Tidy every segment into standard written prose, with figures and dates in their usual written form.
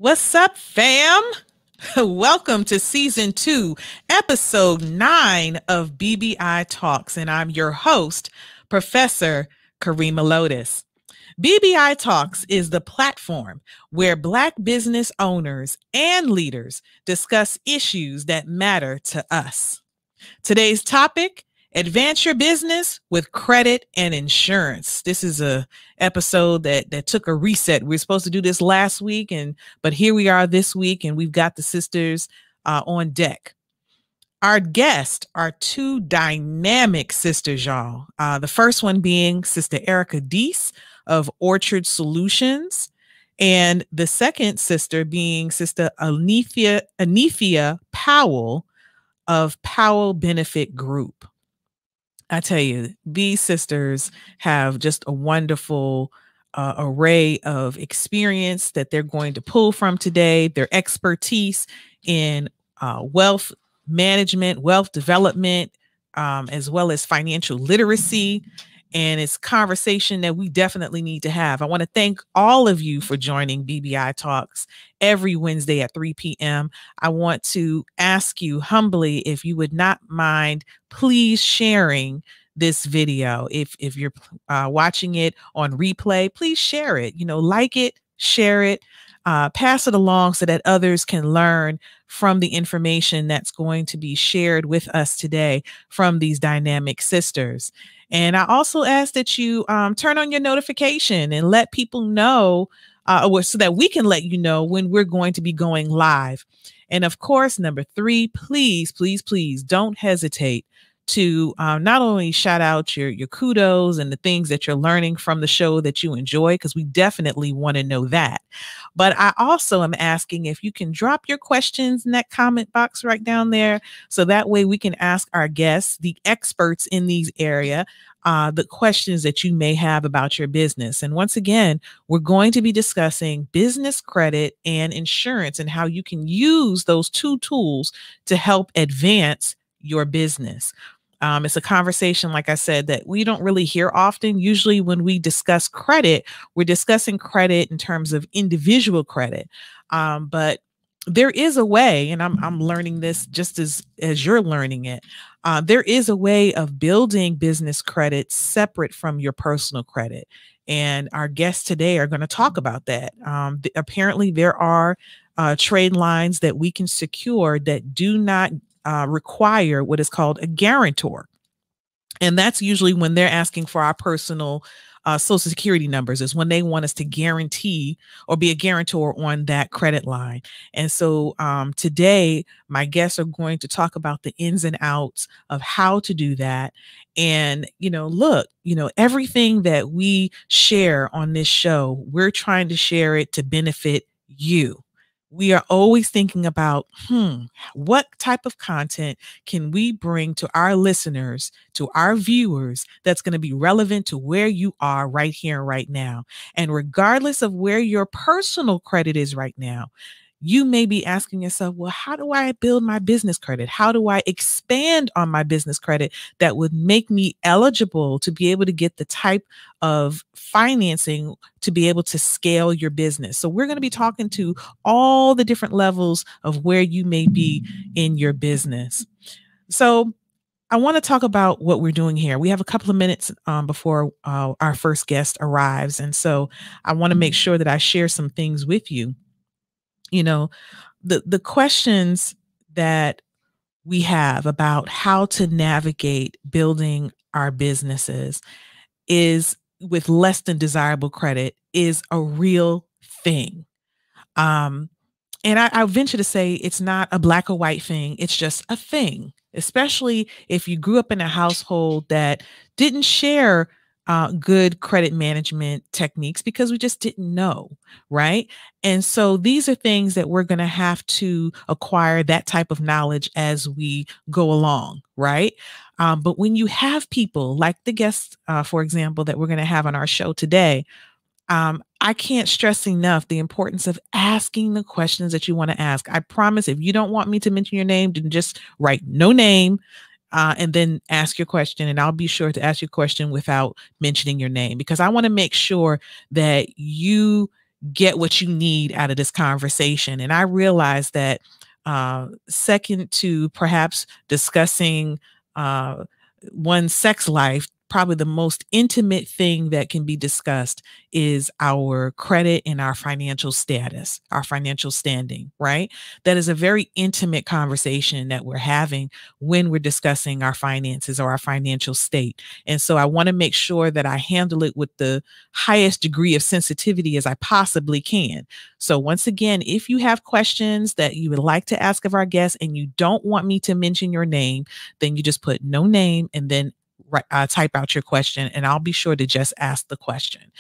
What's up, fam? Welcome to season 2, episode 9 of BBI Talks, and I'm your host, Professor KARRIEMAH LOTUS. BBI Talks is the platform where Black business owners and leaders discuss issues that matter to us. Today's topic: advance your business with credit and insurance. This is a episode that took a reset. We were supposed to do this last week, but here we are this week, and we've got the sisters on deck. Our guests are two dynamic sisters, y'all. The first one being Sister Erica DEESE of Orchard Solutions, and the second sister being Sister ALEETHA Powell of Powell Benefit Group. I tell you, these sisters have just a wonderful array of experience that they're going to pull from today. Their expertise in wealth management, wealth development, as well as financial literacy. And it's conversation that we definitely need to have. I want to thank all of you for joining BBI Talks every Wednesday at 3 p.m. I want to ask you humbly if you would not mind please sharing this video. If you're watching it on replay, please share it. Like it, share it, pass it along so that others can learn from the information that's going to be shared with us today from these dynamic sisters. And I also ask that you turn on your notification and let people know so that we can let you know when we're going to be going live. And of course, number 3, please, please, please don't hesitate to not only shout out your kudos and the things that you're learning from the show that you enjoy, because we definitely want to know that. But I also am asking if you can drop your questions in that comment box right down there, so that way we can ask our guests, the experts in these area, the questions that you may have about your business. And once again, we're going to be discussing business credit and insurance and how you can use those two tools to help advance your business. It's a conversation, like I said, that we don't really hear often. Usually when we discuss credit, we're discussing credit in terms of individual credit. But there is a way, and I'm learning this just as you're learning it. There is a way of building business credit separate from your personal credit. And our guests today are going to talk about that. Apparently, there are trade lines that we can secure that do not require what is called a guarantor. And that's usually when they're asking for our personal social security numbers, is when they want us to guarantee or be a guarantor on that credit line. And so today, my guests are going to talk about the ins and outs of how to do that. And, look, everything that we share on this show, we're trying to share it to benefit you. We are always thinking about, what type of content can we bring to our listeners, to our viewers, that's going to be relevant to where you are right here and right now. And regardless of where your personal credit is right now, you may be asking yourself, well, how do I build my business credit? How do I expand on my business credit that would make me eligible to be able to get the type of financing to be able to scale your business? So we're going to be talking to all the different levels of where you may be in your business. So I want to talk about what we're doing here. We have a couple of minutes before our first guest arrives. And so I want to make sure that I share some things with you. The questions that we have about how to navigate building our businesses is with less than desirable credit is a real thing. And I venture to say it's not a black or white thing. It's just a thing, especially if you grew up in a household that didn't share good credit management techniques because we just didn't know, right? And so these are things that we're going to have to acquire that type of knowledge as we go along, right? But when you have people like the guests, for example, that we're going to have on our show today, I can't stress enough the importance of asking the questions that you want to ask. I promise if you don't want me to mention your name, then just write no name. And then ask your question, and I'll be sure to ask your question without mentioning your name, because I want to make sure that you get what you need out of this conversation. And I realize that second to perhaps discussing one's sex life, probably the most intimate thing that can be discussed is our credit and our financial status, our financial standing, right? That is a very intimate conversation that we're having when we're discussing our finances or our financial state. And so I want to make sure that I handle it with the highest degree of sensitivity as I possibly can. So once again, if you have questions that you would like to ask of our guests and you don't want me to mention your name, then you just put no name and then type out your question, and I'll be sure to just ask the question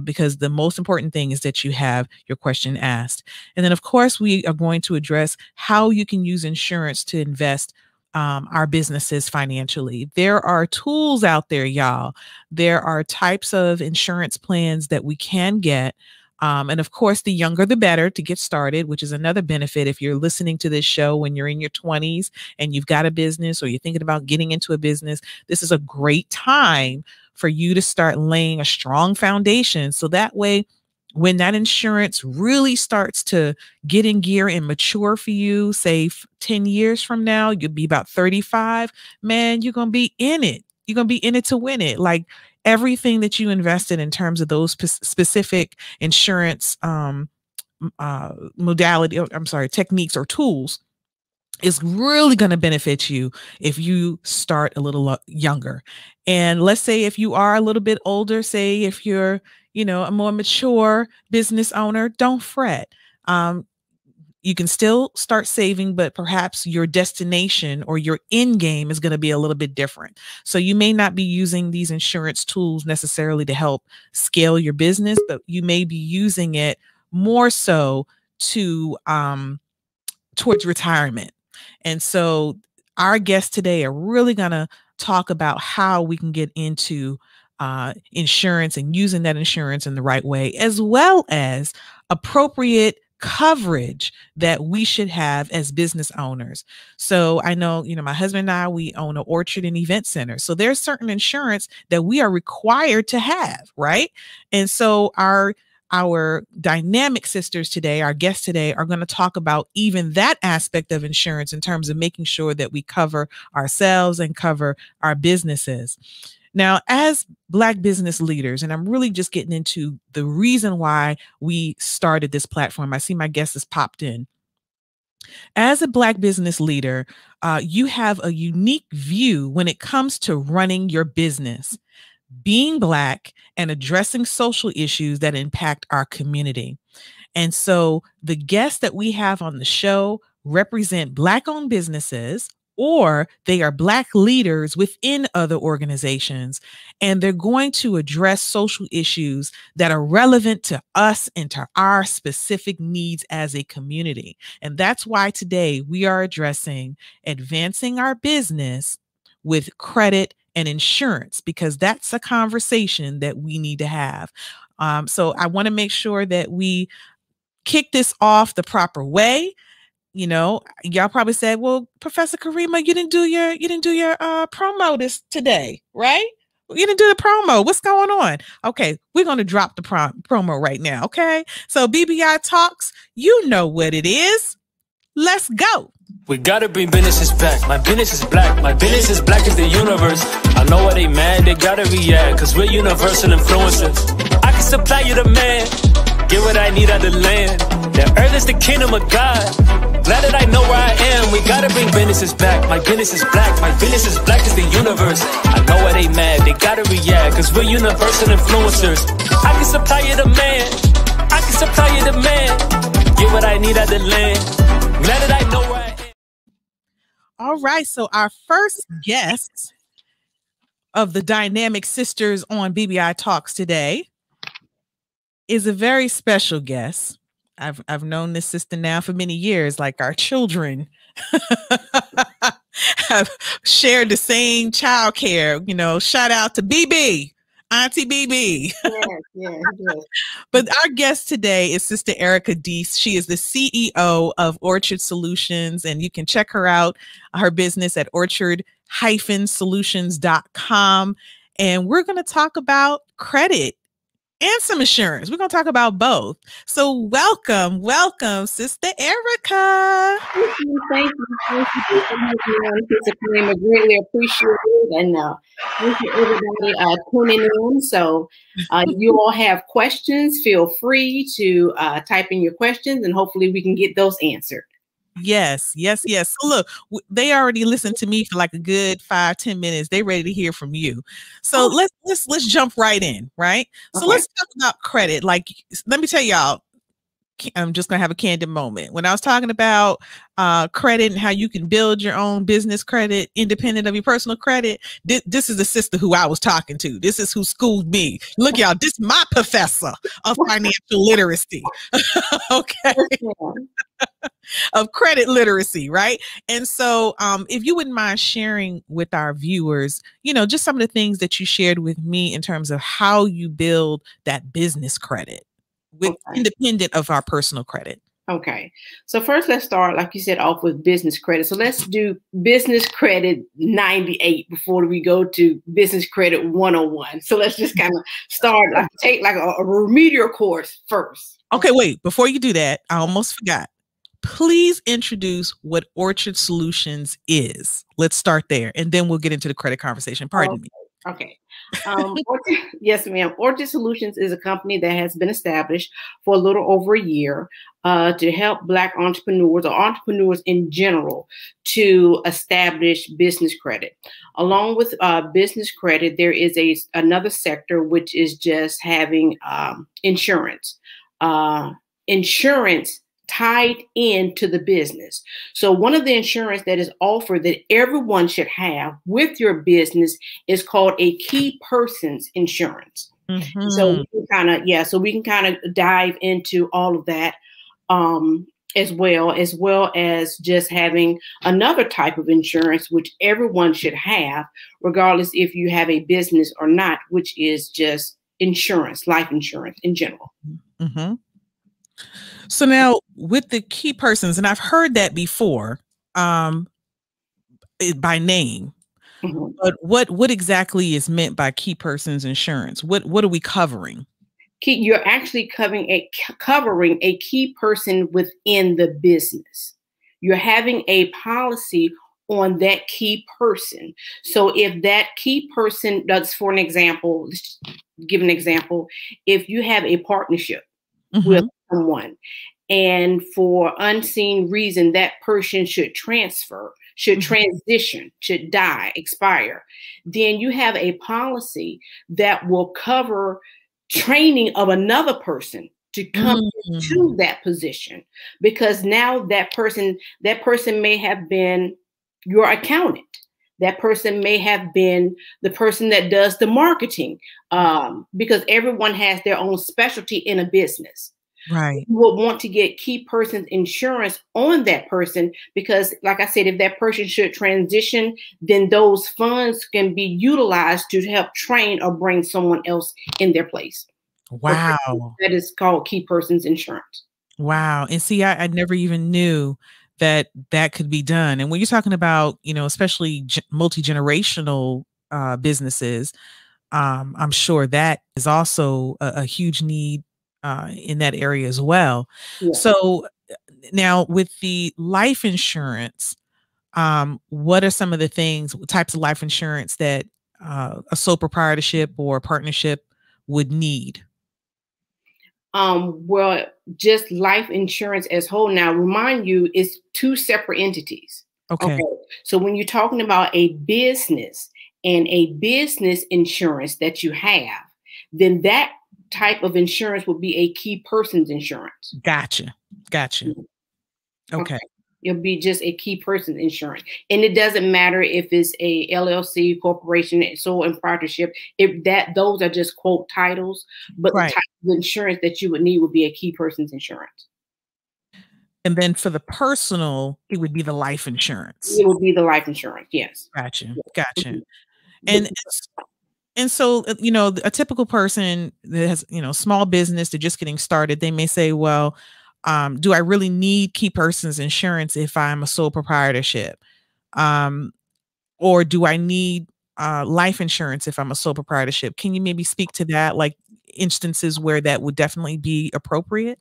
because the most important thing is that you have your question asked. And then, of course, we are going to address how you can use insurance to invest our businesses financially. There are tools out there, y'all. There are types of insurance plans that we can get. And of course, the younger, the better to get started, which is another benefit. If you're listening to this show when you're in your 20s and you've got a business or you're thinking about getting into a business, this is a great time for you to start laying a strong foundation. So that way, when that insurance really starts to get in gear and mature for you, say 10 years from now, you'll be about 35, man, you're going to be in it. You're going to be in it to win it. Like, everything that you invested in terms of those specific insurance techniques or tools is really going to benefit you if you start a little younger. And let's say if you are a little bit older, say if you're, a more mature business owner, don't fret. You can still start saving, but perhaps your destination or your end game is going to be a little bit different. So you may not be using these insurance tools necessarily to help scale your business, but you may be using it more so to towards retirement. And so our guests today are really going to talk about how we can get into insurance and using that insurance in the right way, as well as appropriate coverage that we should have as business owners. So I know, my husband and I, we own an orchard and event center. So there's certain insurance that we are required to have, right? And so our dynamic sisters today, our guests today, are going to talk about even that aspect of insurance in terms of making sure that we cover ourselves and cover our businesses. Now, as Black business leaders, and I'm really just getting into the reason why we started this platform. I see my guest has popped in. As a Black business leader, you have a unique view when it comes to running your business, being Black, and addressing social issues that impact our community. And so the guests that we have on the show represent Black-owned businesses, or they are Black leaders within other organizations, and they're going to address social issues that are relevant to us and to our specific needs as a community. And that's why today we are addressing advancing our business with credit and insurance, because that's a conversation that we need to have. So I want to make sure that we kick this off the proper way. Y'all probably said, well, Professor KARRIEMAH, you didn't do your promo today, right? You didn't do the promo. What's going on? Okay, we're going to drop the promo right now. Okay, so BBI Talks, you know what it is. Let's go. We gotta bring businesses back. My business is Black. My business is Black as the universe. I know why they mad. They gotta react, cause we're universal influencers. I can supply you the man. Get what I need out the land. The earth is the kingdom of God. Glad that I know where I am. We gotta bring businesses back. My business is Black. My business is Black as the universe. I know why they mad. They gotta react, cause we're universal influencers. I can supply you the man. I can supply you the man. Get what I need out the land. Glad that I know where I am. All right, so our first guest of the Dynamic Sisters on BBI Talks today is a very special guest. I've known this sister now for many years, like our children have shared the same childcare. Shout out to BB, Auntie BB. Yeah. But our guest today is Sister Erica DEESE. She is the CEO of Orchard Solutions, and you can check her out, her business at orchard-solutions.com. And we're going to talk about credit and some insurance. We're going to talk about both. So welcome, Sister Erica. Thank you. Thank you for having me on this KarrieMAH. I greatly appreciate it. And thank you everybody tuning in. So you all have questions, feel free to type in your questions and hopefully we can get those answered. Yes. So look, they already listened to me for like a good 5-10 minutes. They ready to hear from you. So let's jump right in, right? So let's talk about credit. Like, let me tell y'all, I'm just gonna have a candid moment. When I was talking about credit and how you can build your own business credit independent of your personal credit, this is the sister who I was talking to. This is who schooled me. Look, y'all, this is my professor of financial literacy. Okay. Of credit literacy, right? And so if you wouldn't mind sharing with our viewers, just some of the things that you shared with me in terms of how you build that business credit with independent of our personal credit. Okay. So first, let's start, like you said, off with business credit. So let's do business credit 98 before we go to business credit 101. So let's just kind of start, take like a remedial course first. Okay, wait, before you do that, I almost forgot. Please introduce what Orchard Solutions is. Let's start there, and then we'll get into the credit conversation. Pardon me. Okay. Yes, ma'am. Orchard Solutions is a company that has been established for a little over a year to help Black entrepreneurs or entrepreneurs in general to establish business credit. Along with business credit, there is another sector which is just having insurance. Insurance tied into the business. So one of the insurance that is offered that everyone should have with your business is called a key person's insurance. Mm-hmm. So we can kind of dive into all of that as well as just having another type of insurance, which everyone should have, regardless if you have a business or not, which is just insurance, life insurance in general. Mm-hmm. So now with the key persons, and I've heard that before by name, mm-hmm. But what exactly is meant by key persons insurance? What are we covering? You're actually covering a key person within the business. You're having a policy on that key person. So if that key person does, for an example, let's give an example, if you have a partnership mm-hmm. with someone, and for unseen reason, that person should transfer, should mm-hmm. transition, should die, expire, then you have a policy that will cover training of another person to come mm-hmm. to that position, because now that person may have been your accountant. That person may have been the person that does the marketing, because everyone has their own specialty in a business. Right. You will want to get key person's insurance on that person because, like I said, if that person should transition, then those funds can be utilized to help train or bring someone else in their place. Wow. That is called key person's insurance. Wow. And see, I never even knew that could be done. And when you're talking about, especially multi-generational businesses, I'm sure that is also a huge need in that area as well. Yeah. So now with the life insurance, what are some of the types of life insurance that a sole proprietorship or partnership would need? Well, just life insurance as whole. Now, remind you, it's two separate entities. Okay. So when you're talking about a business and a business insurance that you have, then that type of insurance would be a key person's insurance. Gotcha. Okay. It'll be just a key person's insurance. And it doesn't matter if it's a LLC, corporation, sole and proprietorship, those are just quote titles, but right. The type of insurance that you would need would be a key person's insurance. And then for the personal, it would be the life insurance. It would be the life insurance. Yes. Gotcha. And so, a typical person that has, small business, they're just getting started. They may say, well, do I really need key person's insurance if I'm a sole proprietorship? Or do I need life insurance if I'm a sole proprietorship. Can you maybe speak to that, like instances where that would definitely be appropriate?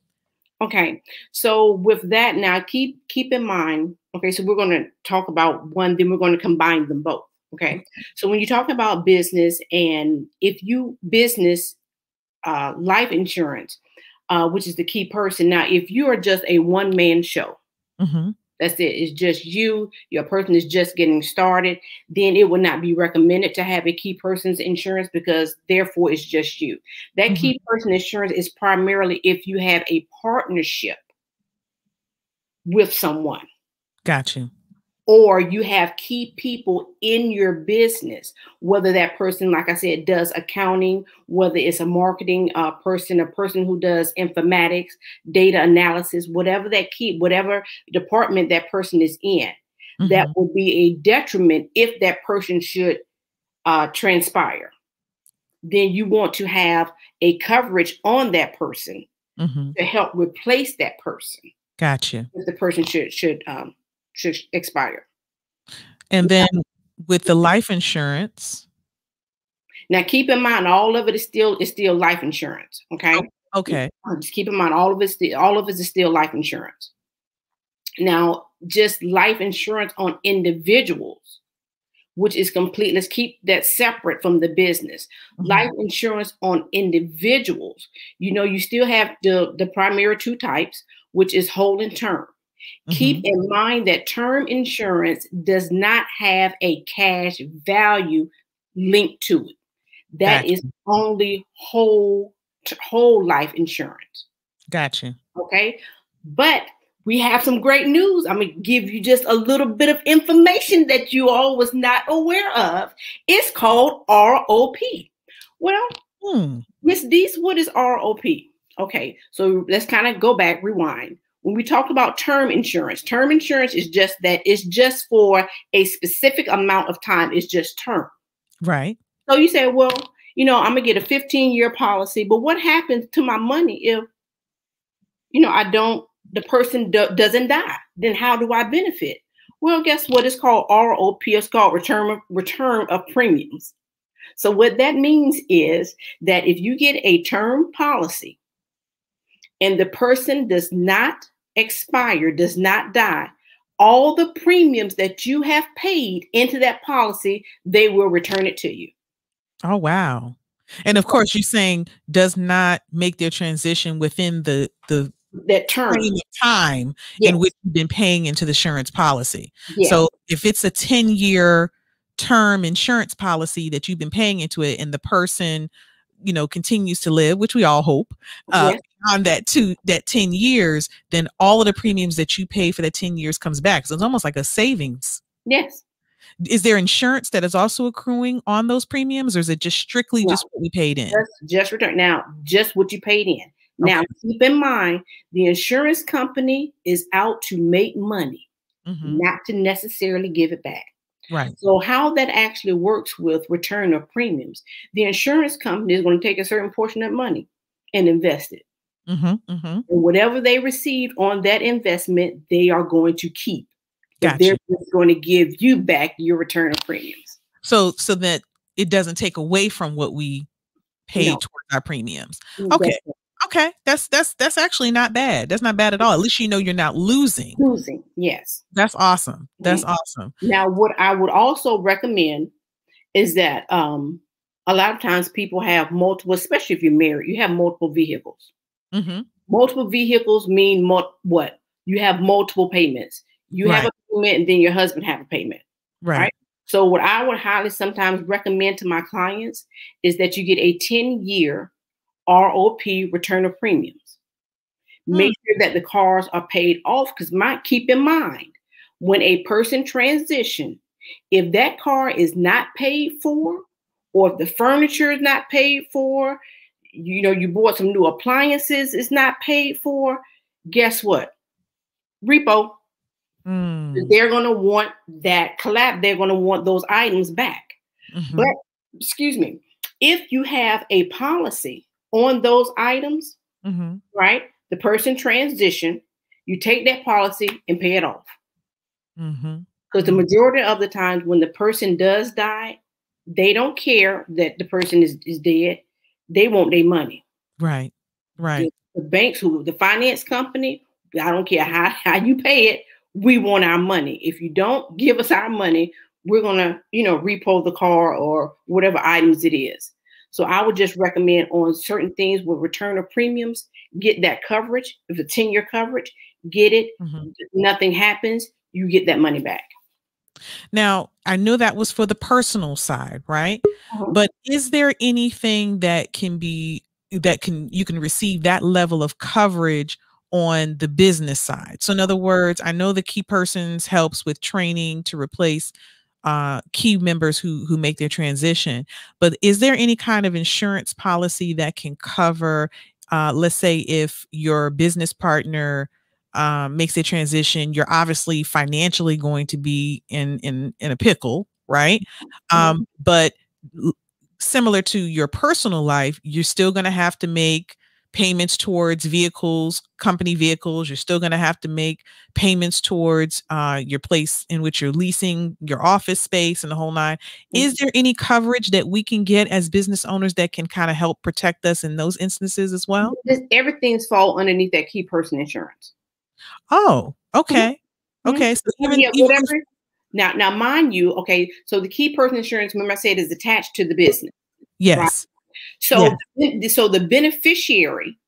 Okay. So with that, now keep in mind. Okay, so we're going to talk about one, then we're going to combine them both. Okay. So when you talk about business, and if you business life insurance, which is the key person. Now, if you are just a one-man show, that's it. It's just you. Your person is just getting started. Then it would not be recommended to have a key person's insurance, because therefore it's just you. That key person insurance is primarily if you have a partnership with someone. Got you. Or you have key people in your business, whether that person, like I said, does accounting, whether it's a marketing person, a person who does informatics, data analysis, whatever department that person is in, that would be a detriment if that person should transpire. Then you want to have a coverage on that person to help replace that person. Gotcha. If the person should expire. And then with the life insurance. Now keep in mind, all of it is still life insurance. Okay. Okay. Just keep in mind, all of it is still life insurance. Now, just life insurance on individuals, which is complete. Let's keep that separate from the business. Life insurance on individuals. You still have the primary two types, which is whole and term. Keep in mind that term insurance does not have a cash value linked to it. That is only whole life insurance. Gotcha. Okay. But we have some great news. I'm going to give you just a little bit of information that you all was not aware of. It's called ROP. Well, Miss Deese, what is ROP? Okay. So let's kind of go back, rewind. When we talk about term insurance is just that. It's just for a specific amount of time. It's just term. Right. So you say, well, I'm going to get a 15-year policy, but what happens to my money if, the person doesn't die? Then how do I benefit? Well, guess what? It's called ROP. It's called return of premiums. So what that means is that if you get a term policy and the person does not expire, does not die, all the premiums that you have paid into that policy, they will return it to you. Oh, wow. And of course, you're saying does not make their transition within that term of time in which you've been paying into the insurance policy. So if it's a 10-year term insurance policy that you've been paying into it, and the person continues to live, which we all hope, on that 10 years, then all of the premiums that you pay for that 10 years comes back. So it's almost like a savings. Yes. Is there insurance that is also accruing on those premiums, or is it just strictly just what we paid in? Just return. Now, just what you paid in. Now, keep in mind, the insurance company is out to make money, not to necessarily give it back. Right. So how that actually works with return of premiums, the insurance company is going to take a certain portion of money and invest it. And whatever they received on that investment, they are going to keep. Gotcha. They're just going to give you back your return of premiums. So that it doesn't take away from what we paid towards our premiums. Okay. Okay. That's actually not bad. That's not bad at all. At least you're not losing. Yes. That's awesome. That's awesome. Now, what I would also recommend is that a lot of times people have multiple, especially if you're married, you have multiple vehicles. Multiple vehicles mean what? You have multiple payments. You have a payment, and then your husband have a payment. Right. So what I would highly sometimes recommend to my clients is that you get a 10-year ROP, return of premiums. Make sure that the cars are paid off, because keep in mind, when a person transitions, if that car is not paid for, or if the furniture is not paid for, you bought some new appliances, it's not paid for, guess what? Repo. They're going to want that collab. They're going to want those items back. But, excuse me, if you have a policy on those items, right? The person transition, you take that policy and pay it off. Because the majority of the times when the person does die, They don't care that the person is dead. They want their money. Right. Right. The banks, the finance company, I don't care how you pay it. We want our money. If you don't give us our money, we're going to, repo the car or whatever items it is. So I would just recommend on certain things with return of premiums, get that coverage. If it's 10-year coverage, get it. Nothing happens, you get that money back. Now, I know that was for the personal side, right? But is there anything that you can receive that level of coverage on the business side? So in other words, I know the key persons helps with training to replace key members who make their transition, but is there any kind of insurance policy that can cover, let's say if your business partner makes a transition, you're obviously financially going to be in a pickle, right? But similar to your personal life, you're still going to have to make payments towards vehicles, company vehicles. You're still going to have to make payments towards your place in which you're leasing your office space and the whole nine. Is there any coverage that we can get as business owners that can kind of help protect us in those instances as well? Everything's fall underneath that key person insurance. Oh, okay. Okay. So whatever. Now, mind you, okay, so the key person insurance, remember I said, is attached to the business. Yes. Right? So, so the beneficiary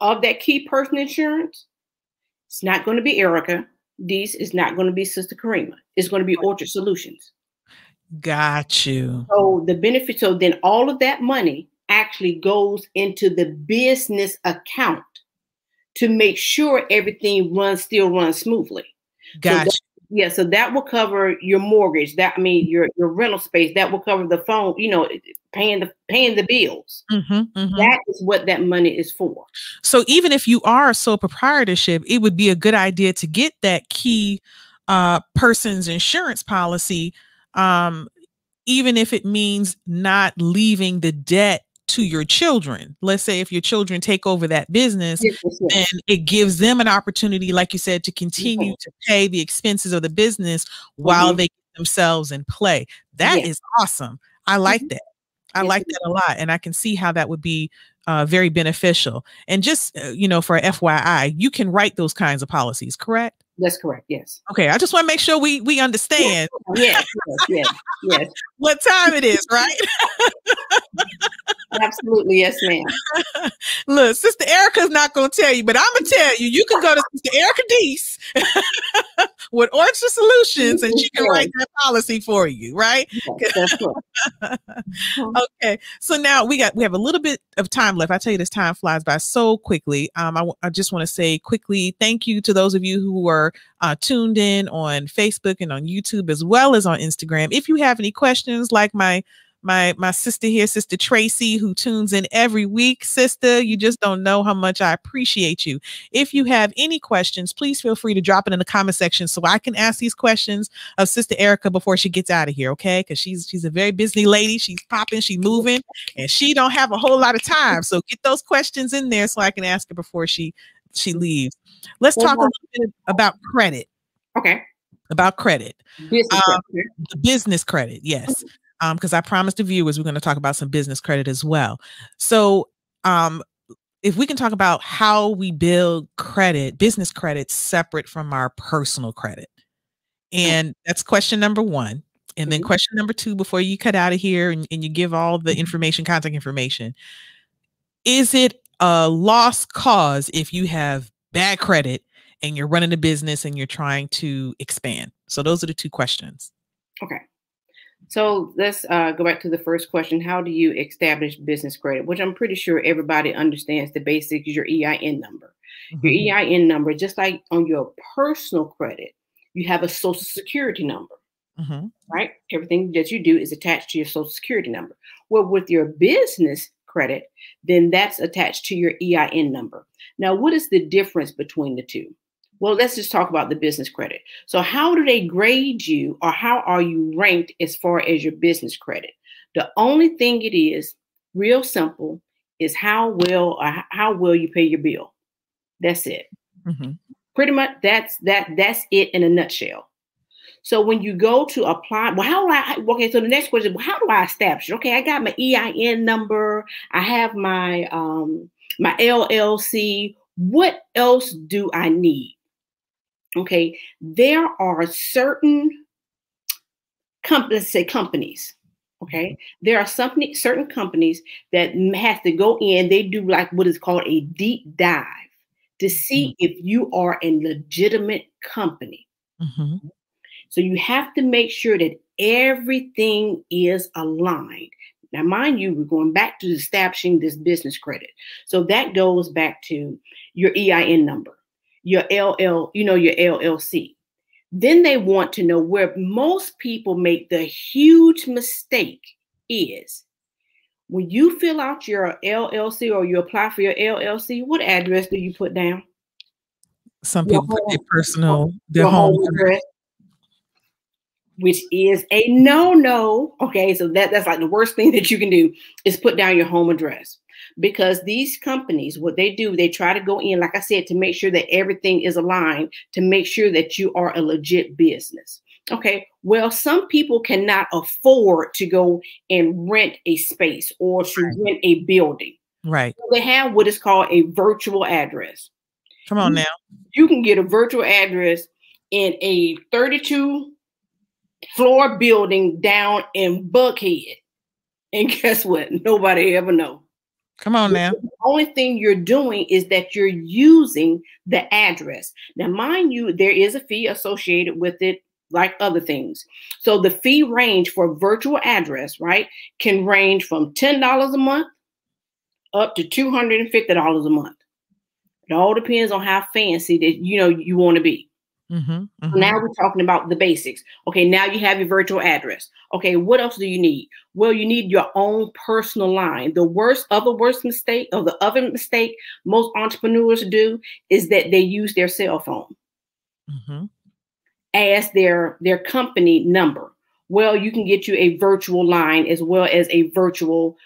of that key person insurance, it's not going to be Erica. DEESE is not going to be Sister Karriemah. It's going to be Orchard Solutions. Got you. So the benefit, so then all of that money actually goes into the business account to make sure everything still runs smoothly. Gotcha. So that will cover your mortgage. Your rental space. That will cover the phone. Paying the bills. That is what that money is for. So even if you are a sole proprietorship, it would be a good idea to get that key person's insurance policy, even if it means not leaving the debt to your children. Let's say if your children take over that business, then it gives them an opportunity, like you said, to continue to pay the expenses of the business while they get themselves in play. That is awesome. I like that. I like that a lot. And I can see how that would be very beneficial. And just, for FYI, you can write those kinds of policies, correct? That's correct. Yes. Okay. I just want to make sure we understand. Yes. What time it is, right? Absolutely. Yes, ma'am. Look, Sister Erica's not going to tell you, but I'm going to tell you, you can go to Sister Erica DEESE with Orchard Solutions and she can write that policy for you, right? That's right. Okay. So now we have a little bit of time left. I tell you, this time flies by so quickly. I just want to say quickly, thank you to those of you who are tuned in on Facebook and on YouTube, as well as on Instagram. If you have any questions, like my sister here, Sister Tracy, who tunes in every week. Sister, you just don't know how much I appreciate you. If you have any questions, please feel free to drop it in the comment section so I can ask these questions of Sister Erica before she gets out of here, okay? Because she's a very busy lady. She's popping, she's moving, and she don't have a whole lot of time. So get those questions in there so I can ask her before she leaves. Let's talk a little bit about credit. Okay. About credit. The business credit, yes. Because I promised the viewers we're going to talk about some business credit as well. So if we can talk about how we build credit, business credit, separate from our personal credit. And that's question number one. And then question number two, before you cut out of here and you give all the information, contact information, is it a lost cause if you have bad credit and you're running a business and you're trying to expand? So those are the two questions. Okay. So let's go back to the first question. How do you establish business credit? Which I'm pretty sure everybody understands the basics is your EIN number. Your EIN number, just like on your personal credit, you have a social security number, right? Everything that you do is attached to your social security number. Well, with your business credit, then that's attached to your EIN number. Now, what is the difference between the two? Well, let's just talk about the business credit. So how do they grade you, or how are you ranked as far as your business credit? The only thing it is, real simple, is how well you pay your bill. That's it. Pretty much that's it in a nutshell. So when you go to apply, well, how do I, okay, so the next question, well, how do I establish it? Okay, I got my EIN number. I have my, my LLC. What else do I need? Okay, there are certain companies. Okay, there are certain companies that have to go in. They do like what is called a deep dive to see if you are a legitimate company. So you have to make sure that everything is aligned. Now, mind you, we're going back to establishing this business credit. So that goes back to your EIN number, your your LLC. Then they want to know where most people make the huge mistake is when you fill out your LLC or you apply for your LLC, what address do you put down? Some people put their personal, their home address, which is a no-no. Okay, so that's like the worst thing that you can do is put down your home address. Because these companies, what they do, they try to go in, like I said, to make sure that everything is aligned, to make sure that you are a legit business. Okay, well, some people cannot afford to go and rent a space or to rent a building. Right. So they have what is called a virtual address. Come on now. You can get a virtual address in a 32-floor building down in Buckhead. And guess what? Nobody ever knows. Come on now. The only thing you're doing is that you're using the address. Now, mind you, there is a fee associated with it, like other things. So the fee range for virtual address, right, can range from $10 a month up to $250 a month. It all depends on how fancy that you want to be. So now we're talking about the basics. Okay, now you have your virtual address. Okay, what else do you need? Well, you need your own personal line. The other mistake most entrepreneurs do is that they use their cell phone as their company number. Well, you can get you a virtual line as well as a virtual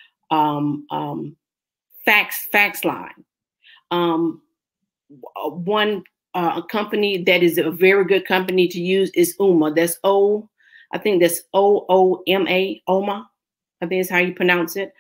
fax line. A company that is a very good company to use is UMA. That's I think that's OOMA, OMA. I think is how you pronounce it.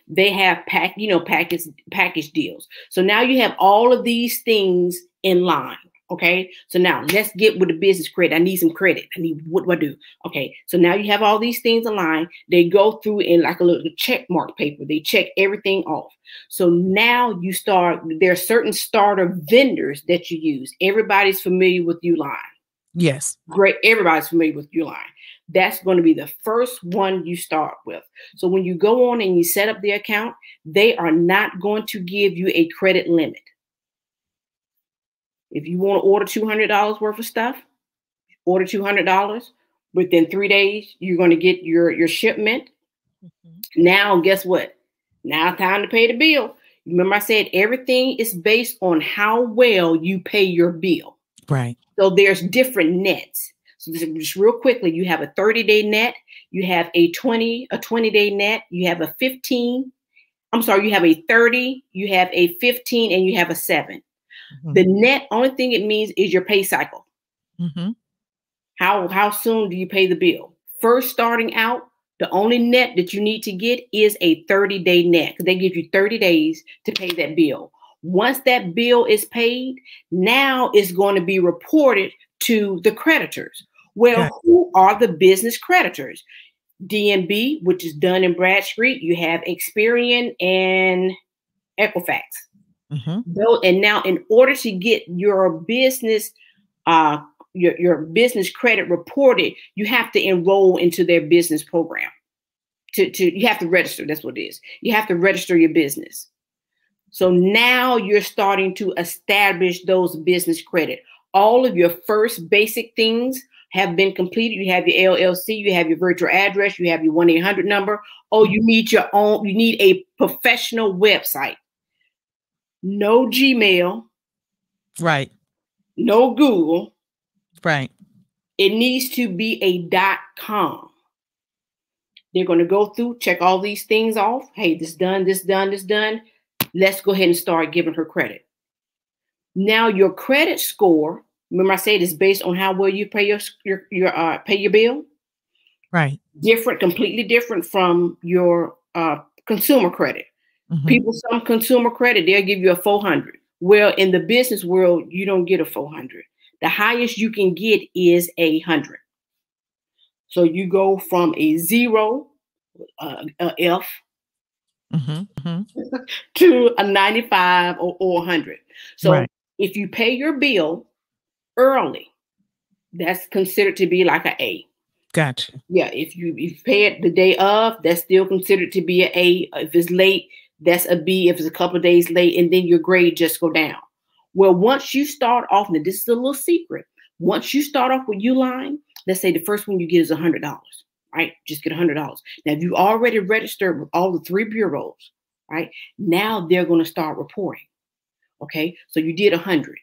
They have package deals. So now you have all of these things in line. Okay. So now let's get with the business credit. I need some credit. What do I do? Okay. So now you have all these things aligned. They go through in like a little check mark paper. They check everything off. So now there are certain starter vendors that you use. Everybody's familiar with Uline. Yes. Great. Everybody's familiar with Uline. That's going to be the first one you start with. So when you go on and you set up the account, they are not going to give you a credit limit. If you want to order $200 worth of stuff, order $200. Within 3 days, you're going to get your shipment. Now, guess what? Now time to pay the bill. Remember I said everything is based on how well you pay your bill. Right. So there's different nets. So just real quickly, you have a 30-day net. You have a 20-day net. You have a 15. I'm sorry, you have a 30. You have a 15, and you have a 7. The net, only thing it means is your pay cycle. How soon do you pay the bill? First starting out, the only net that you need to get is a 30-day net because they give you 30 days to pay that bill. Once that bill is paid, now it's going to be reported to the creditors. Well, who are the business creditors? DNB, which is Dun and Bradstreet. You have Experian and Equifax. And now in order to get your business your business credit reported, you have to enroll into their business program. You have to register. That's what it is. You have to register your business. So now you're starting to establish those business credit. All of your first basic things have been completed. You have your LLC, you have your virtual address, you have your 1-800 number. Oh, you need your own, you need a professional website. No Gmail. Right. No Google. Right. It needs to be a .com. They're going to go through, check all these things off. Hey, this done, this done, this done. Let's go ahead and start giving her credit. Now your credit score Remember I said it's based on how well you pay your bill. Right. Different, completely different from your consumer credit. People, some consumer credit, they'll give you a 400. Well, in the business world, you don't get a 400. The highest you can get is 100. So you go from a 0, a F, to a 95 or 100. So if you pay your bill early, that's considered to be like an A. Gotcha. Yeah, if you pay it the day of, that's still considered to be an A. If it's late, that's a B. If it's a couple of days late, and then your grade just go down. Well, once you start off, and this is a little secret, once you start off with Uline, let's say the first one you get is $100, right? Just get $100. Now, if you already registered with all the 3 bureaus, right? Now they're going to start reporting. Okay, so you did 100.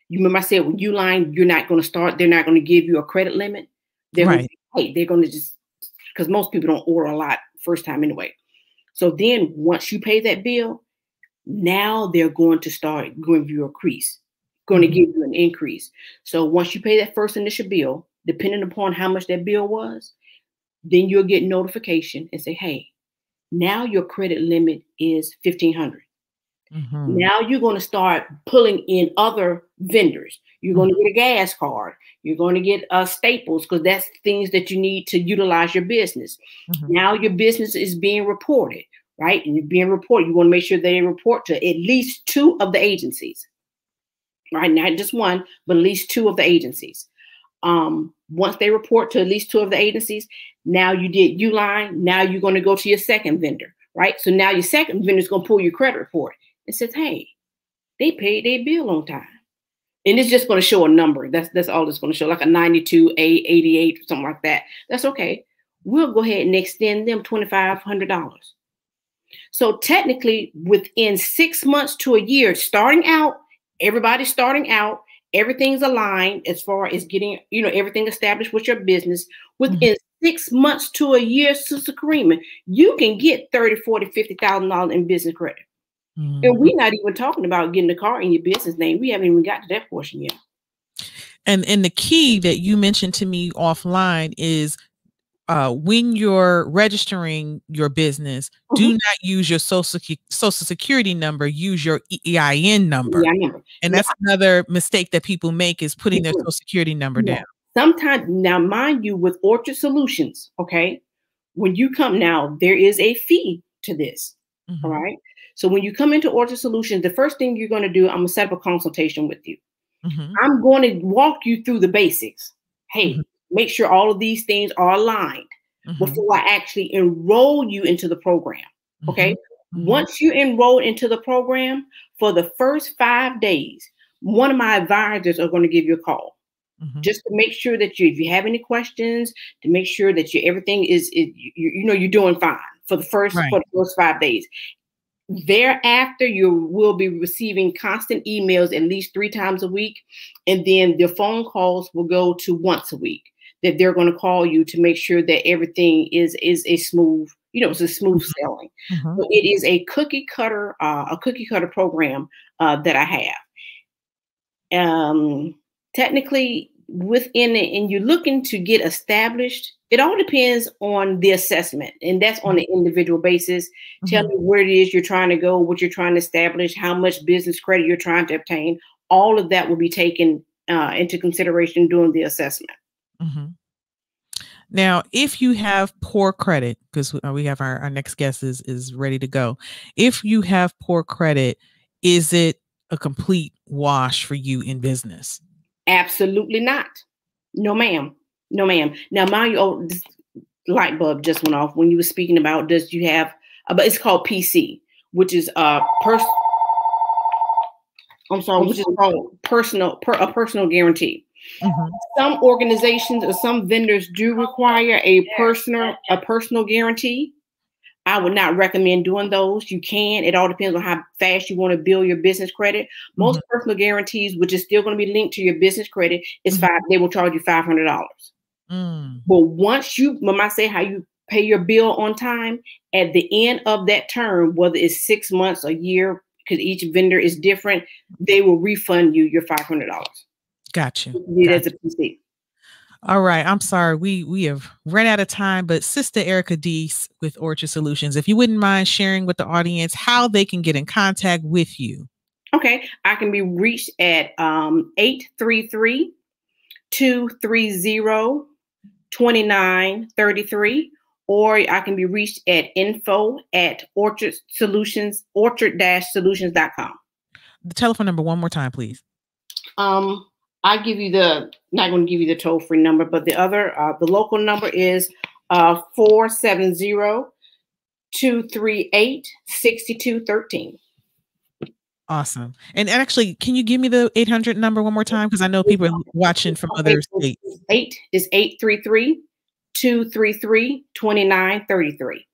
You remember I said with Uline, you're not going to start. They're not going to give you a credit limit. They're going to, they're going to just, because most people don't order a lot first time anyway. So then once you pay that bill, now they're going to start giving you an increase. So once you pay that first initial bill, depending upon how much that bill was, then you'll get notification and say, hey, now your credit limit is $1,500. Now you're going to start pulling in other vendors. You're going to get a gas card. You're going to get staples, because that's things that you need to utilize your business. Now your business is being reported, right? And you're being reported. You want to make sure they report to at least 2 of the agencies, right? Not just 1, but at least 2 of the agencies. Once they report to at least 2 of the agencies, now you did Uline. Now you're going to go to your second vendor, right? So now your second vendor is going to pull your credit report. It says, hey, they paid their bill on time. And it's just going to show a number. That's all it's going to show, like a 92, 88, something like that. That's okay. We'll go ahead and extend them $2,500. So technically, within 6 months to a year, starting out, everybody's starting out, everything's aligned as far as getting, everything established with your business. Within 6 months to a year, Sister Karriemah, you can get $30,000, $40,000, $50,000 in business credit. And we're not even talking about getting the car in your business name. We haven't even got to that portion yet. And the key that you mentioned to me offline is when you're registering your business, do not use your social security number, use your EIN number. And that's another mistake that people make, is putting their social security number down. Sometimes, now mind you, with Orchard Solutions, okay, when you come now, there is a fee to this. All right. So when you come into Orchard Solutions, the first thing you're going to do, I'm going to set up a consultation with you. I'm going to walk you through the basics. Hey, make sure all of these things are aligned before I actually enroll you into the program. Okay. Once you enroll into the program, for the first 5 days, one of my advisors are going to give you a call. Just to make sure that if you have any questions, to make sure that everything is you're doing fine for the first 5 days. Thereafter, you will be receiving constant emails at least 3 times a week. And then the phone calls will go to once a week, that they're going to call you to make sure that everything is a smooth, it's a smooth sailing. So it is a cookie cutter program that I have. Technically, within it, and you're looking to get established, it all depends on the assessment, and that's on an individual basis. Tell me where it is you're trying to go, what you're trying to establish, how much business credit you're trying to obtain. All of that will be taken into consideration during the assessment. Now, if you have poor credit, because we have our next guest is ready to go. If you have poor credit, is it a complete wash for you in business? Absolutely not. No, ma'am. No, ma'am. Now, mind you, this light bulb just went off when you were speaking about, does you have, but it's called PC, which is which is called a personal guarantee. Some organizations or some vendors do require a personal guarantee. I would not recommend doing those. You can. It all depends on how fast you want to build your business credit. Most personal guarantees, which is still going to be linked to your business credit, is they will charge you $500. But once when I say how you pay your bill on time, at the end of that term, whether it's 6 months, a year, because each vendor is different, they will refund you your $500. Got you. Need as a PC. All right. I'm sorry. We have run out of time, but Sister Erica Deese with Orchard Solutions, if you wouldn't mind sharing with the audience how they can get in contact with you. Okay. I can be reached at 833-230-2933, or I can be reached at info@orchard-solutions.com. The telephone number one more time, please. I give you not going to give you the toll-free number, but the local number is 470-238-6213. Awesome. And actually, can you give me the 800 number one more time? Because I know people are watching from other states. 833-233-2933.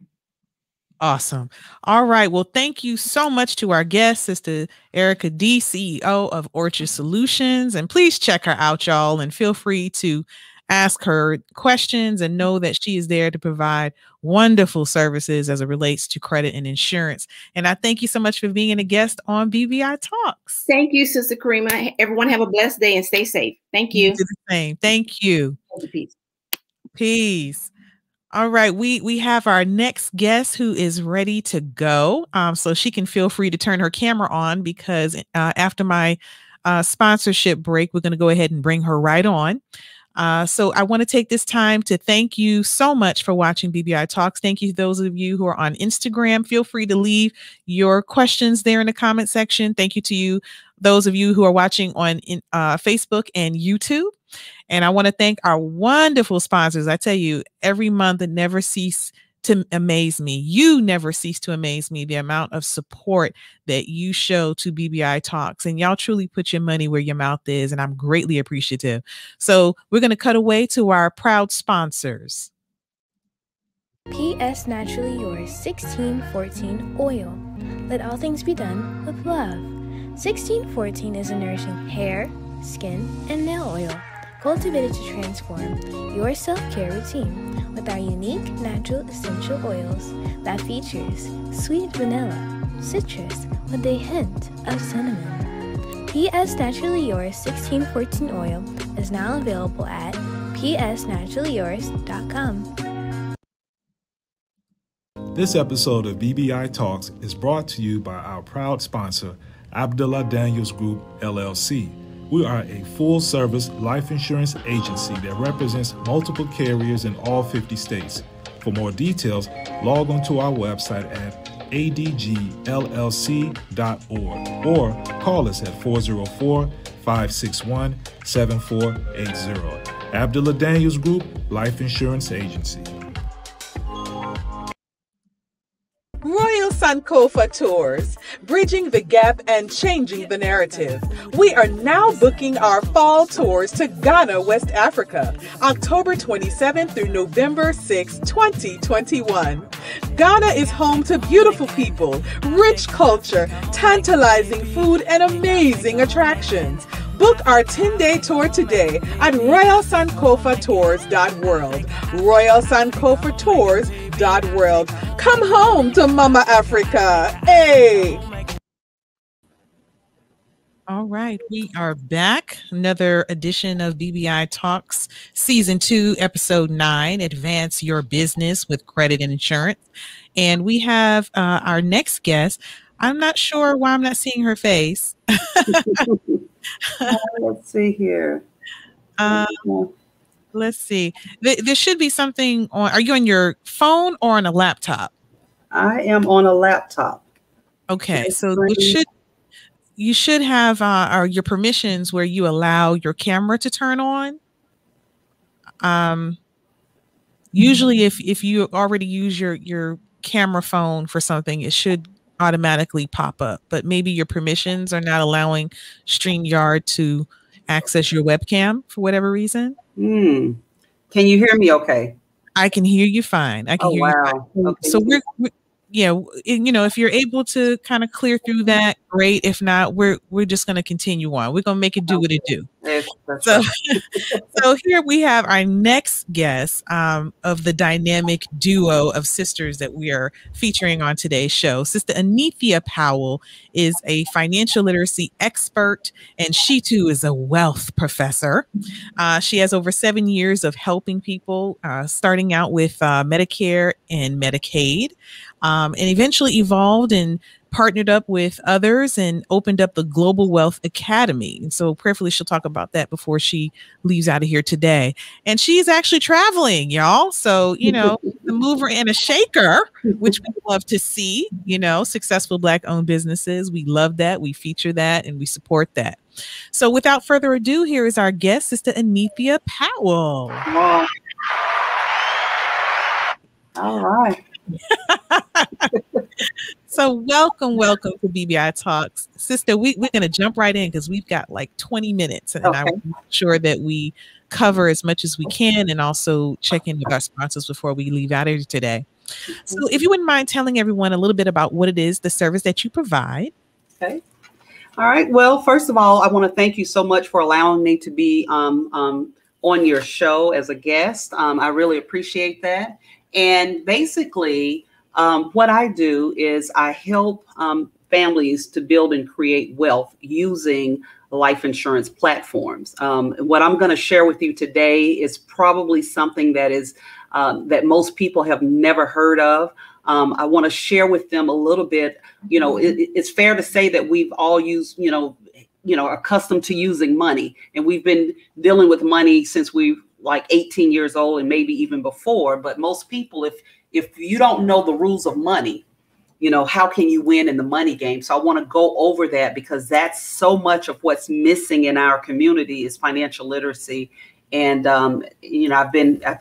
Awesome. All right. Well, thank you so much to our guest, Sister Erica Deese, CEO of Orchard Solutions. And please check her out, y'all, and feel free to ask her questions and know that she is there to provide wonderful services as it relates to credit and insurance. And I thank you so much for being a guest on BBI Talks. Thank you, Sister Karriemah. Everyone have a blessed day and stay safe. Thank you. You do the same. Thank you. Peace. Peace. All right, we have our next guest who is ready to go. So she can feel free to turn her camera on, because after my sponsorship break, we're going to go ahead and bring her right on. So I want to take this time to thank you so much for watching BBI Talks. Thank you to those of you who are on Instagram. Feel free to leave your questions there in the comment section. Thank you to you, those of you who are watching on Facebook and YouTube. And I want to thank our wonderful sponsors. I tell you, every month it never ceases to amaze me. You never cease to amaze me, the amount of support that you show to BBI Talks. And y'all truly put your money where your mouth is, and I'm greatly appreciative. So we're going to cut away to our proud sponsors. PS Naturally Yours 1614 Oil. Let all things be done with love. 1614 is a nourishing hair, skin, and nail oil cultivated to transform your self-care routine with our unique natural essential oils that features sweet vanilla, citrus with a hint of cinnamon. PS Naturally Yours 1614 oil is now available at psnaturallyyours.com. This episode of BBI Talks is brought to you by our proud sponsor, Abdullah Daniels Group, LLC. We are a full-service life insurance agency that represents multiple carriers in all 50 states. For more details, log on to our website at adgllc.org or call us at 404-561-7480. Abdullah Daniels Group, Life Insurance Agency. Royal Sankofa Tours, bridging the gap and changing the narrative. We are now booking our fall tours to Ghana, West Africa, October 27th through November 6, 2021. Ghana is home to beautiful people, rich culture, tantalizing food, and amazing attractions. Book our 10-day tour today at royalsankofatours.world. royalsankofatours.world. Come home to Mama Africa. Hey! All right, we are back. Another edition of BBI Talks, Season 2, Episode 9, Advance Your Business with Credit and Insurance. And we have our next guest. I'm not sure why I'm not seeing her face. Let's see here. Let's see. There should be something on. Are you on your phone or on a laptop? I am on a laptop. Okay, so you should have your permissions where you allow your camera to turn on. Usually, if you already use your camera phone for something, it should automatically pop up, but maybe your permissions are not allowing StreamYard to access your webcam for whatever reason. Can you hear me okay? I can hear you fine. I can hear you fine. Okay. So we're if you're able to kind of clear through that, great. If not, we're just going to continue on. We're going to make it do what it do. Yes. That's So, right. so here we have our next guest of the dynamic duo of sisters that we are featuring on today's show. Sister ALEETHA Powell is a financial literacy expert, and she too is a wealth professor. She has over 7 years of helping people, starting out with Medicare and Medicaid, and eventually evolved and partnered up with others and opened up the Global Wealth Academy. And so prayerfully, she'll talk about that before she leaves out of here today. And she's actually traveling, y'all. So, you know, the mover and a shaker, which we love to see, you know, successful Black owned businesses. We love that. We feature that and we support that. So without further ado, here is our guest, Sister ALEETHA Powell. Wow. All right. So welcome to BBI Talks. Sister, we're going to jump right in because we've got like 20 minutes and I want to make sure that we cover as much as we can and also check in with our sponsors before we leave out of here today. So if you wouldn't mind telling everyone a little bit about what it is, the service that you provide. Okay. All right. Well, first of all, I want to thank you so much for allowing me to be on your show as a guest. I really appreciate that. And basically, what I do is I help families to build and create wealth using life insurance platforms. What I'm going to share with you today is probably something that is that most people have never heard of. I want to share with them a little bit. You know, it's fair to say that we've all used, accustomed to using money, and we've been dealing with money since we like 18 years old and maybe even before. But most people, if you don't know the rules of money, you know, how can you win in the money game? So I want to go over that because that's so much of what's missing in our community is financial literacy. And, I've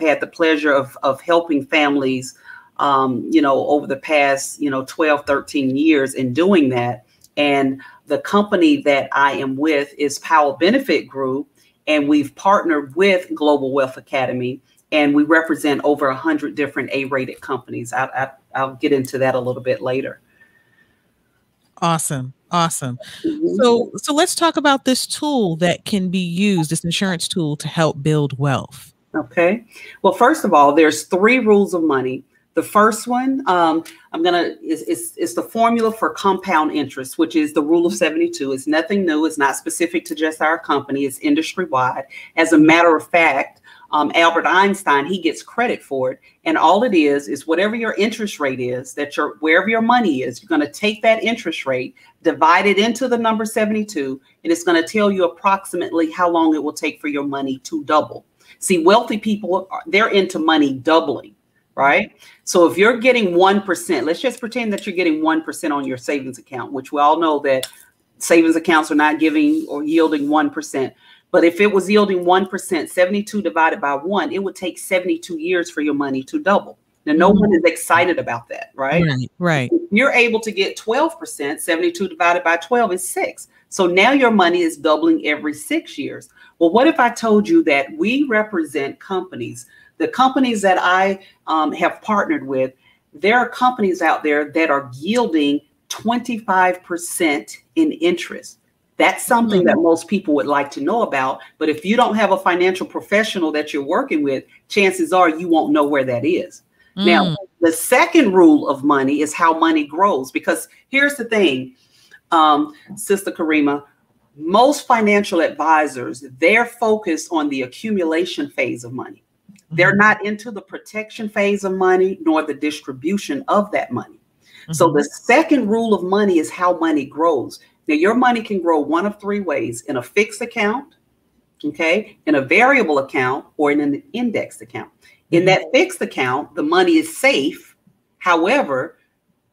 had the pleasure of helping families, over the past, 12, 13 years in doing that. And the company that I am with is Powell Benefit Group. And we've partnered with Global Wealth Academy, and we represent over 100 different A-rated companies. I'll get into that a little bit later. Awesome. So let's talk about this tool that can be used, this insurance tool to help build wealth. Okay. Well, first of all, there's 3 rules of money. The first one, is the formula for compound interest, which is the rule of 72. It's nothing new. It's not specific to just our company. It's industry wide. As a matter of fact, Albert Einstein, he gets credit for it. And all it is whatever your interest rate is, wherever your money is, you're going to take that interest rate, divide it into the number 72, and it's going to tell you approximately how long it will take for your money to double. See, wealthy people, they're into money doubling. Right? So if you're getting 1%, let's just pretend that you're getting 1% on your savings account, which we all know that savings accounts are not giving or yielding 1%. But if it was yielding 1%, 72 divided by 1, it would take 72 years for your money to double. Now, no one is excited about that, right? Right. If you're able to get 12%, 72 divided by 12 is 6. So now your money is doubling every 6 years. Well, what if I told you that we represent companies? The companies that I have partnered with, there are companies out there that are yielding 25% in interest. That's something that most people would like to know about. But if you don't have a financial professional that you're working with, chances are you won't know where that is. Now, the second rule of money is how money grows. Because here's the thing, Sister KARRIEMAH, most financial advisors, they're focused on the accumulation phase of money. They're not into the protection phase of money, nor the distribution of that money. So the second rule of money is how money grows. Now, your money can grow one of 3 ways: in a fixed account, okay, in a variable account, or in an indexed account. In that fixed account, the money is safe. However,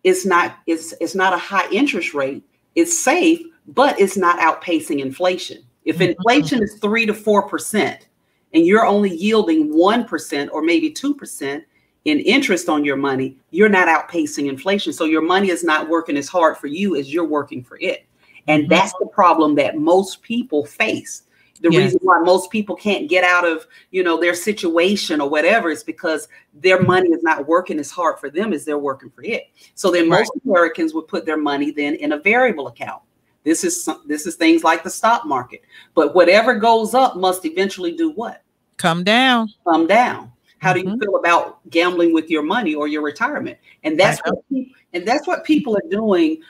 it's not a high interest rate. It's safe, but it's not outpacing inflation. If inflation is 3 to 4%, and you're only yielding 1% or maybe 2% in interest on your money, you're not outpacing inflation. So your money is not working as hard for you as you're working for it. And that's the problem that most people face. The reason why most people can't get out of, their situation or whatever is because their money is not working as hard for them as they're working for it. So then most Americans would put their money then in a variable account. This is things like the stock market. But whatever goes up must eventually do what? Come down. Come down. How do you feel about gambling with your money or your retirement? And that's what people are doing,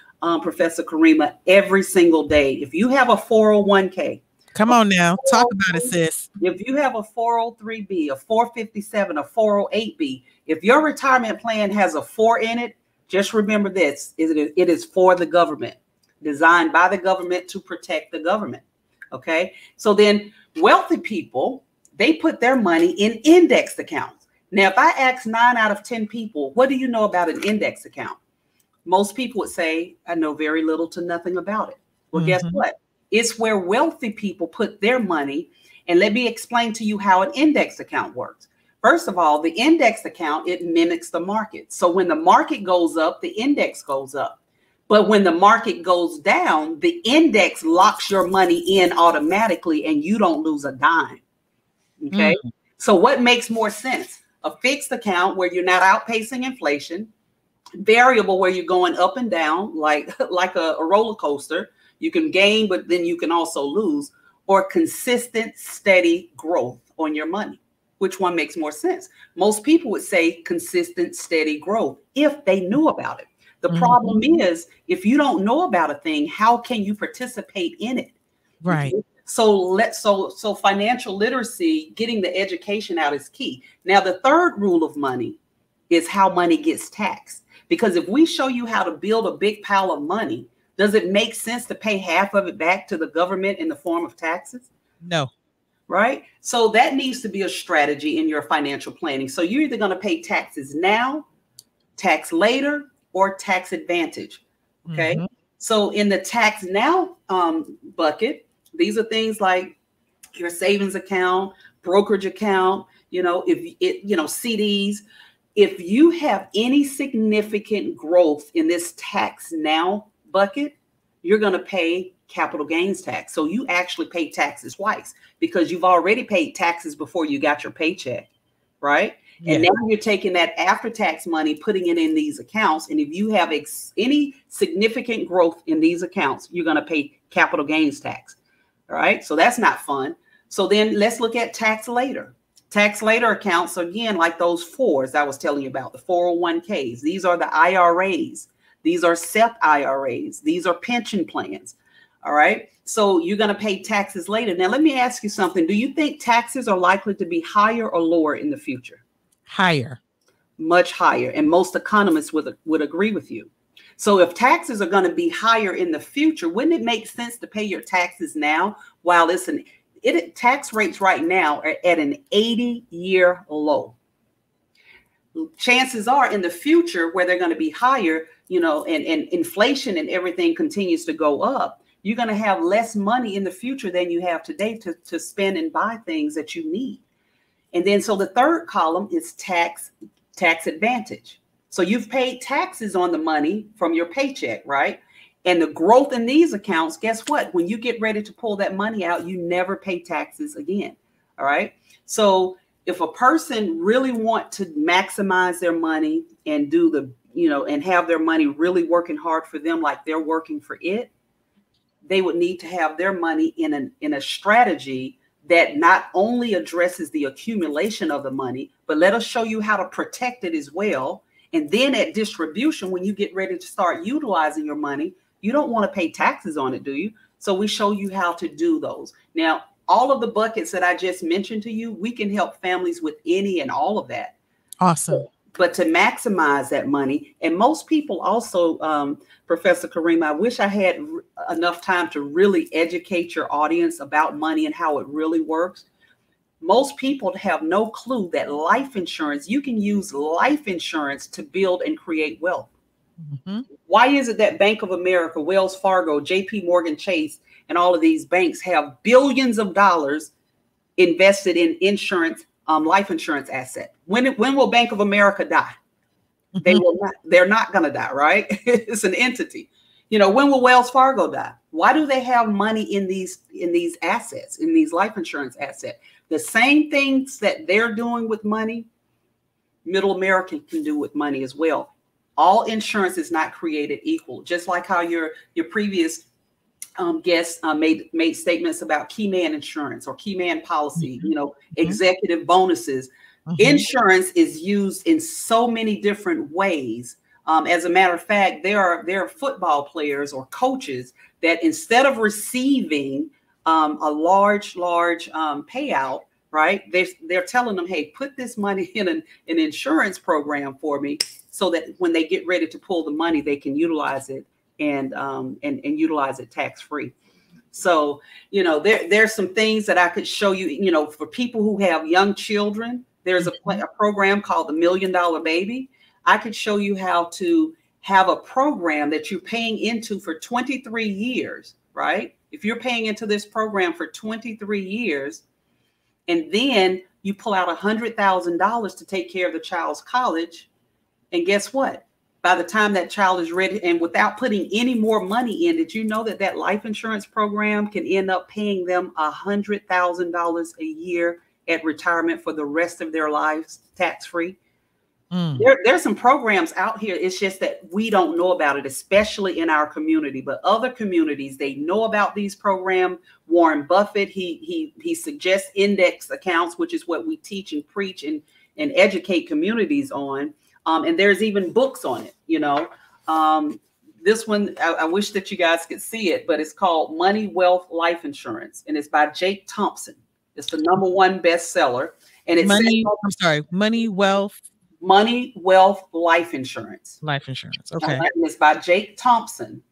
Professor KARRIEMAH, every single day. If you have a 401k, come on now, talk about it, sis. If you have a 403b, a 457, a 408b, if your retirement plan has a 4 in it, just remember this: it is for the government, designed by the government to protect the government. Okay, so then wealthy people, they put their money in indexed accounts. Now, if I ask 9 out of 10 people, what do you know about an index account? Most people would say, I know very little to nothing about it. Well, guess what? It's where wealthy people put their money. And let me explain to you how an index account works. First of all, the index account, it mimics the market. So when the market goes up, the index goes up. But when the market goes down, the index locks your money in automatically and you don't lose a dime. Okay. So what makes more sense? A fixed account where you're not outpacing inflation, variable where you're going up and down like a roller coaster. You can gain, but then you can also lose, or consistent, steady growth on your money. Which one makes more sense? Most people would say consistent, steady growth if they knew about it. The problem is, if you don't know about a thing, how can you participate in it? Right. Okay? So financial literacy, getting the education out is key. Now, the third rule of money is how money gets taxed. Because if we show you how to build a big pile of money, does it make sense to pay half of it back to the government in the form of taxes? No. Right? So that needs to be a strategy in your financial planning. So you're either going to pay taxes now, tax later, or tax advantage. Okay. So in the tax now bucket, these are things like your savings account, brokerage account, CDs. If you have any significant growth in this tax now bucket, you're going to pay capital gains tax. So you actually pay taxes twice because you've already paid taxes before you got your paycheck, right? And now you're taking that after-tax money, putting it in these accounts. And if you have any significant growth in these accounts, you're going to pay capital gains tax. All right. So that's not fun. So then let's look at tax later. Tax later accounts, again, like those fours I was telling you about, the 401ks. These are the IRAs. These are SEP IRAs. These are pension plans. All right. So you're going to pay taxes later. Now, let me ask you something. Do you think taxes are likely to be higher or lower in the future? Higher. Much higher. And most economists would agree with you. So if taxes are going to be higher in the future, wouldn't it make sense to pay your taxes now while tax rates right now are at an 80-year low? Chances are in the future where they're going to be higher, and inflation and everything continues to go up, you're going to have less money in the future than you have today to spend and buy things that you need. And then so the third column is tax advantage. So you've paid taxes on the money from your paycheck, right? And the growth in these accounts, guess what? When you get ready to pull that money out, you never pay taxes again. All right. So if a person really want to maximize their money and and have their money really working hard for them, like they're working for it, they would need to have their money in a strategy that not only addresses the accumulation of the money, but let us show you how to protect it as well. And then at distribution, when you get ready to start utilizing your money, you don't want to pay taxes on it, do you? So we show you how to do those. Now, all of the buckets that I just mentioned to you, we can help families with any and all of that. Awesome. But to maximize that money, and most people also, Professor KARRIEMAH, I wish I had enough time to really educate your audience about money and how it really works. Most people have no clue that life insurance, you can use life insurance to build and create wealth. Why is it that Bank of America, Wells Fargo, JP Morgan Chase, and all of these banks have billions of dollars invested in insurance, life insurance asset? When will Bank of America die? They will not. They're not going to die, right? It's an entity. When will Wells Fargo die? Why do they have money in these assets, in these life insurance assets? The same things that they're doing with money, middle American can do with money as well. All insurance is not created equal. Just like how your previous guests made statements about key man insurance or key man policy, executive bonuses. Insurance is used in so many different ways. As a matter of fact, there are football players or coaches that instead of receiving a large payout, right? They're telling them, hey, put this money in an insurance program for me, so that when they get ready to pull the money, they can utilize it and utilize it tax free. So, there's some things that I could show you, for people who have young children. There's a program called the $1 Million Baby. I could show you how to have a program that you're paying into for 23 years, right? If you're paying into this program for 23 years, and then you pull out $100,000 to take care of the child's college, and guess what? By the time that child is ready, and without putting any more money in, did you know that life insurance program can end up paying them $100,000 a year at retirement for the rest of their lives, tax-free? There's some programs out here. It's just that we don't know about it, especially in our community. But other communities, they know about these programs. Warren Buffett, he suggests index accounts, which is what we teach and preach and educate communities on. And there's even books on it. This one, I wish that you guys could see it, but it's called Money, Wealth, Life Insurance, and it's by Jake Thompson. It's the #1 bestseller, and it's Money, Wealth, Life Insurance. Life insurance. Okay. And it's by Jake Thompson.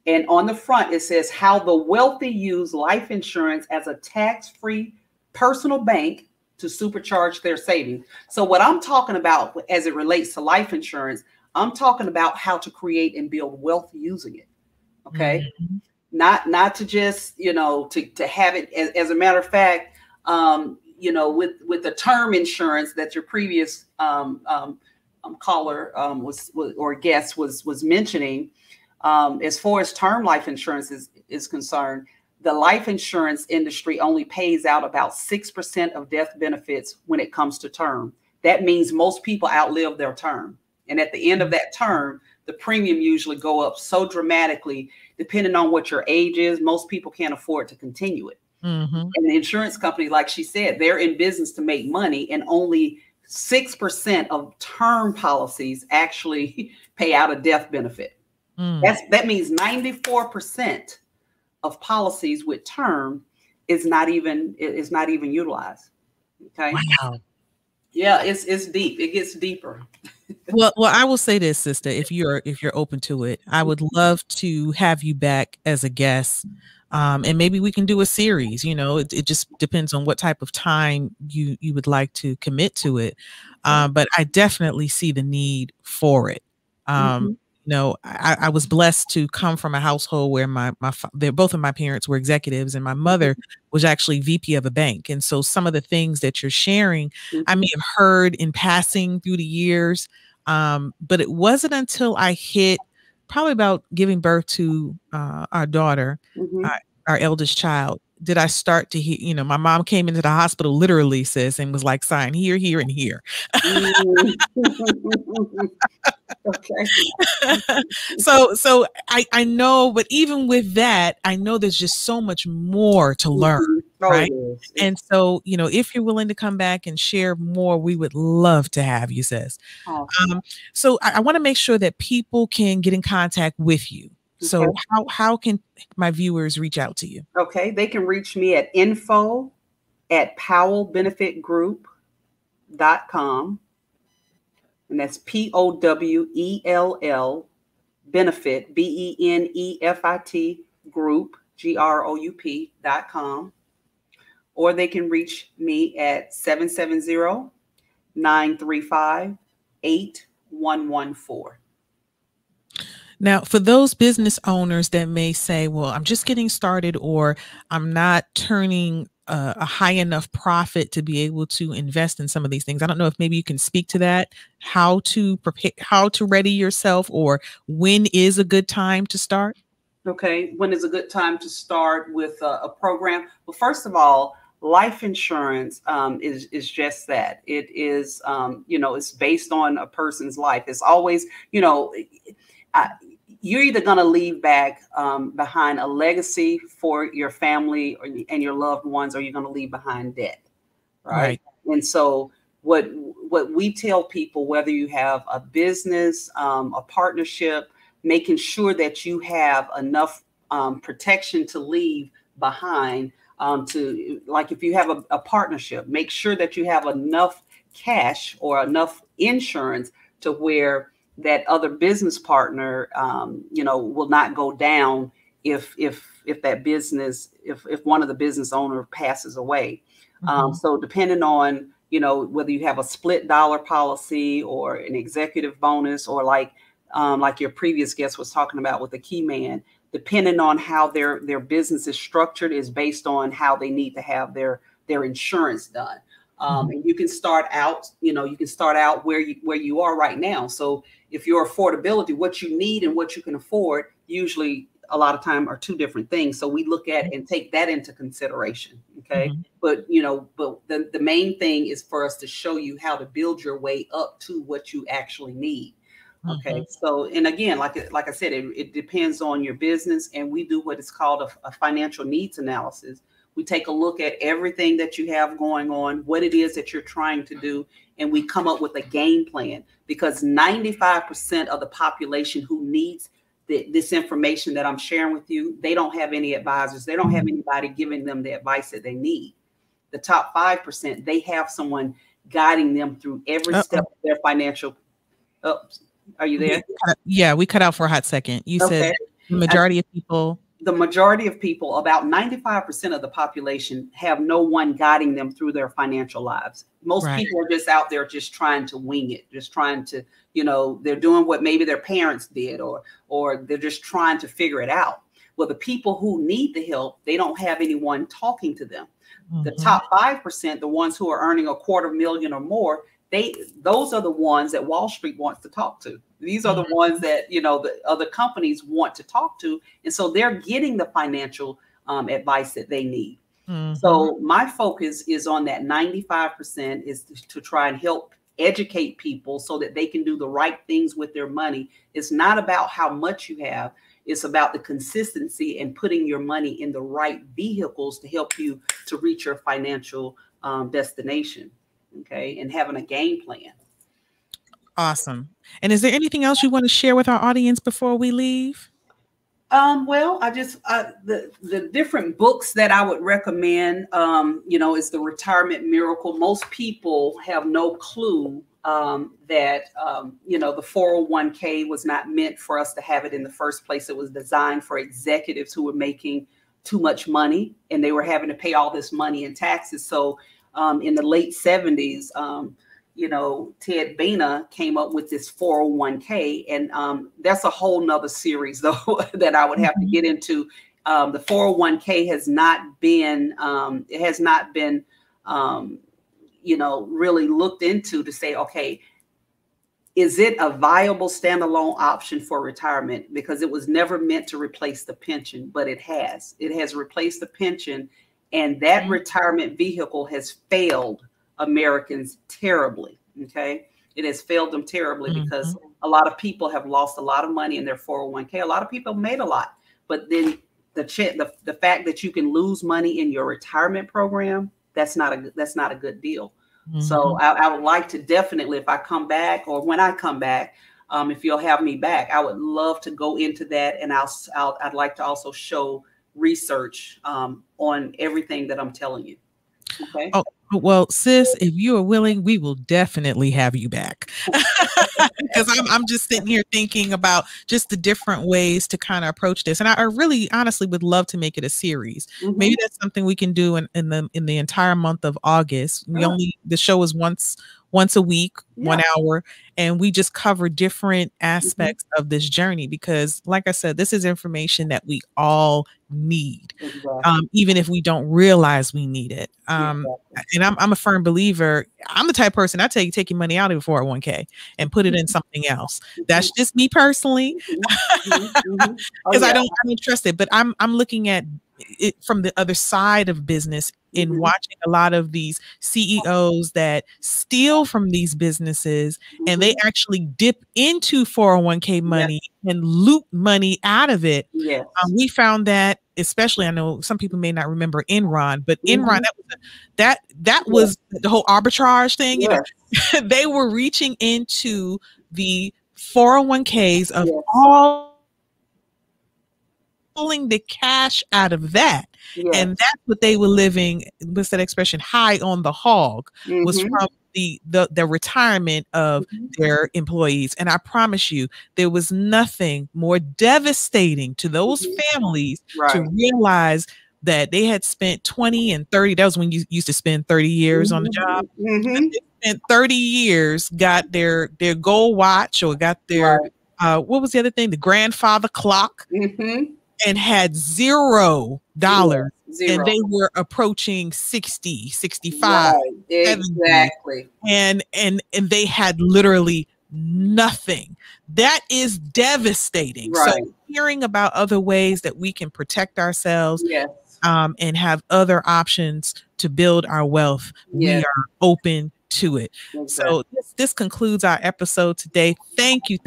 And on the front, it says how the wealthy use life insurance as a tax-free personal bank to supercharge their savings. So what I'm talking about as it relates to life insurance, I'm talking about how to create and build wealth using it. Okay. Not to just, to have it. As a matter of fact, with the term insurance that your previous caller or guest was mentioning, as far as term life insurance is concerned, the life insurance industry only pays out about 6% of death benefits when it comes to term. That means most people outlive their term. And at the end of that term, the premium usually go up so dramatically, depending on what your age is. Most people can't afford to continue it. And the insurance company, like she said, they're in business to make money, and only 6% of term policies actually pay out a death benefit. That means 94% of policies with term is not even utilized. Okay. Wow. Yeah, it's deep. It gets deeper. Well, I will say this, sister, if you're open to it, I would love to have you back as a guest. And maybe we can do a series. It just depends on what type of time you would like to commit to it. But I definitely see the need for it. I was blessed to come from a household where both of my parents were executives, and my mother was actually VP of a bank. And so some of the things that you're sharing, I may have heard in passing through the years, but it wasn't until I hit probably about giving birth to our daughter, our eldest child, did I start to hear, my mom came into the hospital literally, sis, and was like, sign here, here, and here. Okay. So I know, but even with that, I know there's just so much more to learn. Right. And so, if you're willing to come back and share more, we would love to have you, sis. So I want to make sure that people can get in contact with you. So how can my viewers reach out to you? Okay. They can reach me at info@powellbenefitgroup.com. And that's POWELL benefit, BENEFIT group, GROUP.com. Or they can reach me at 770-935-8114. Now, for those business owners that may say, well, I'm just getting started, or I'm not turning a high enough profit to be able to invest in some of these things. I don't know if maybe you can speak to that, how to prepare, how to ready yourself, or when is a good time to start? Okay. When is a good time to start with a program? Well, first of all, life insurance is just that. It is, it's based on a person's life. It's always, you're either going to leave back behind a legacy for your family and your loved ones, or you're going to leave behind debt, right? And so what we tell people, whether you have a business, a partnership, making sure that you have enough protection to leave behind, to, like, if you have a partnership, make sure that you have enough cash or enough insurance to where that other business partner, will not go down if that business, if one of the business owner passes away. So depending on, whether you have a split dollar policy or an executive bonus, or like your previous guest was talking about with the key man, depending on how their business is structured is based on how they need to have their insurance done. And you can start out, where you are right now. So if your affordability, what you need and what you can afford, usually a lot of time are two different things. So we look at and take that into consideration. Okay. But the main thing is for us to show you how to build your way up to what you actually need. Okay. So, and again, like I said, it depends on your business, and we do what is called a financial needs analysis. We take a look at everything that you have going on, what it is that you're trying to do, and we come up with a game plan, because 95% of the population who needs this information that I'm sharing with you, they don't have any advisors. They don't have anybody giving them the advice that they need. The top 5%, they have someone guiding them through every step of their financial. Are you there? Yeah, we cut out for a hot second. You said the majority of people. The majority of people, about 95% of the population, have no one guiding them through their financial lives. Most people are just out there just trying to wing it, just trying to, they're doing what maybe their parents did, or they're just trying to figure it out. Well, the people who need the help, they don't have anyone talking to them. The top 5%, the ones who are earning $250,000 or more, those are the ones that Wall Street wants to talk to. These are the ones that, the other companies want to talk to. And so they're getting the financial advice that they need. So my focus is on that 95%, is to try and help educate people so that they can do the right things with their money. It's not about how much you have. It's about the consistency and putting your money in the right vehicles to help you to reach your financial destination. Okay. And having a game plan. Awesome. And is there anything else you want to share with our audience before we leave? Well, I just, the different books that I would recommend, is The Retirement Miracle. Most people have no clue that, the 401k was not meant for us to have it in the first place. It was designed for executives who were making too much money, and they were having to pay all this money in taxes. So in the late 70s, Ted Bena came up with this 401k, and that's a whole nother series though that I would have to get into. The 401k has not been, really looked into to say, okay, is it a viable standalone option for retirement? Because it was never meant to replace the pension, but it has replaced the pension, and that retirement vehicle has failed Americans terribly. Okay. It has failed them terribly because a lot of people have lost a lot of money in their 401k. A lot of people made a lot, but then the fact that you can lose money in your retirement program, that's not a good deal. So I would like to definitely, if I come back, or when I come back, if you'll have me back, I would love to go into that. And I'd like to also show research on everything that I'm telling you. Okay. Oh, well, sis, if you are willing, we will definitely have you back. Because I'm just sitting here thinking about just the different ways to kind of approach this. And I really honestly would love to make it a series. Maybe that's something we can do in the entire month of August. The show is once a week, 1 hour, and we just cover different aspects of this journey, because like I said, this is information that we all need, even if we don't realize we need it. And I'm a firm believer. I'm the type of person, I tell you, take your money out of your 401k and put it in something else. That's just me personally, because I don't trust it. But I'm looking at from the other side of business in watching a lot of these CEOs that steal from these businesses and they actually dip into 401k money and loot money out of it. Yes. We found that, especially, I know some people may not remember Enron, but Enron, that was the whole arbitrage thing. You know, they were reaching into the 401ks of all, pulling the cash out of that. And that's what they were living, what's that expression, high on the hog, was from the retirement of their employees. And I promise you, there was nothing more devastating to those families to realize that they had spent 20 and 30, that was when you used to spend 30 years on the job. They spent 30 years, got their gold watch, or got their, what was the other thing? The grandfather clock. And had $0. And they were approaching 60, 65, 70, and they had literally nothing. That is devastating. So hearing about other ways that we can protect ourselves, and have other options to build our wealth, we are open to it. So this concludes our episode today. Thank you,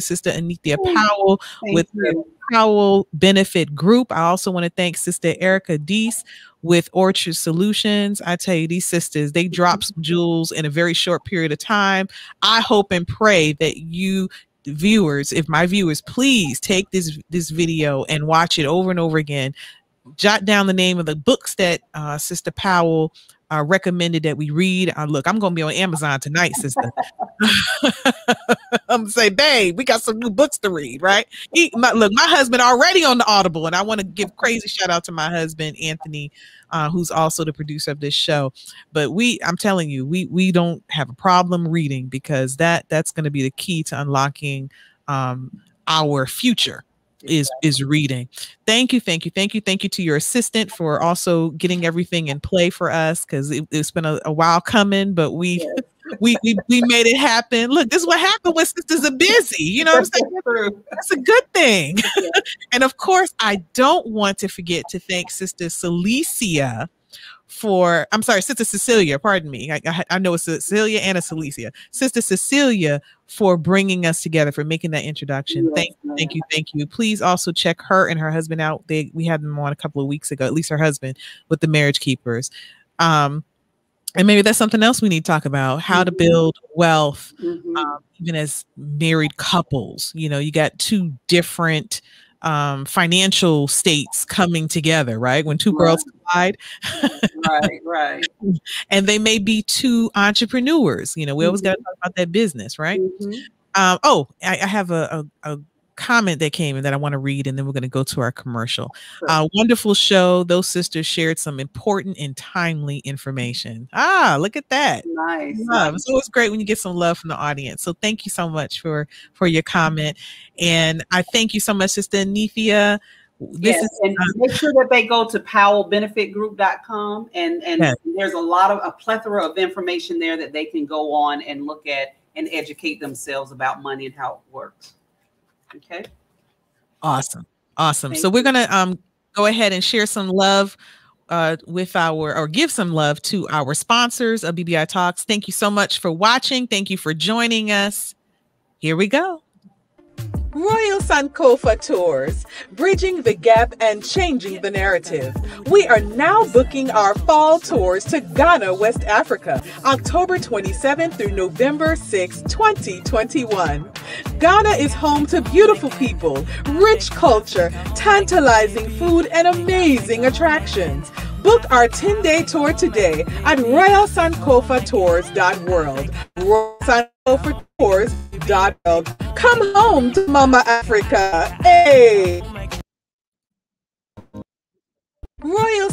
Sister Alethea Powell with the Powell Benefit Group. I also want to thank Sister Erica DEESE with Orchard Solutions. I tell you, these sisters, they drop some jewels in a very short period of time. I hope and pray that you viewers, if my viewers, please take this video and watch it over and over again. Jot down the name of the books that Sister Powell recommended that we read. Look, I'm gonna be on Amazon tonight, sister. I'm gonna say, babe, we got some new books to read, right? Look, my husband already on the Audible, and I want to give crazy shout out to my husband Anthony, who's also the producer of this show. But I'm telling you, we don't have a problem reading, because that's going to be the key to unlocking our future. Is reading. Thank you to your assistant for also getting everything in play for us, because it's been a while coming, but we made it happen. Look, this is what happened when sisters are busy. You know what I'm saying? That's a good thing. And of course, I don't want to forget to thank Sister Celicia Sister Cecilia, pardon me. I know it's a Cecilia and a Celicia. Sister Cecilia, for bringing us together, for making that introduction. Thank you. Please also check her and her husband out. We had them on a couple of weeks ago, at least her husband, with the Marriage Keepers. And maybe that's something else we need to talk about, how to build wealth, even as married couples. You know, you got two different financial states coming together, right? When two worlds collide. Right. And they may be two entrepreneurs. You know, we always got to talk about that business, right? I have a comment that came in that I want to read, and then we're going to go to our commercial. Wonderful show. Those sisters shared some important and timely information. Look at that. Nice. It's always great when you get some love from the audience. So thank you so much for your comment. And I thank you so much, Sister Alethea. And make sure that they go to powellbenefitgroup.com, and there's a plethora of information there that they can go on and look at and educate themselves about money and how it works. Okay. Awesome. So we're going to go ahead and share some love give some love to our sponsors of BBI Talks. Thank you so much for watching. Thank you for joining us. Here we go. Royal Sankofa Tours, bridging the gap and changing the narrative. We are now booking our fall tours to Ghana, West Africa, October 27th through November 6, 2021. Ghana is home to beautiful people, rich culture, tantalizing food, and amazing attractions. Book our 10-day tour today at royalsankofatours.world. royalsankofatours.world. Come home to Mama Africa. Hey! Royal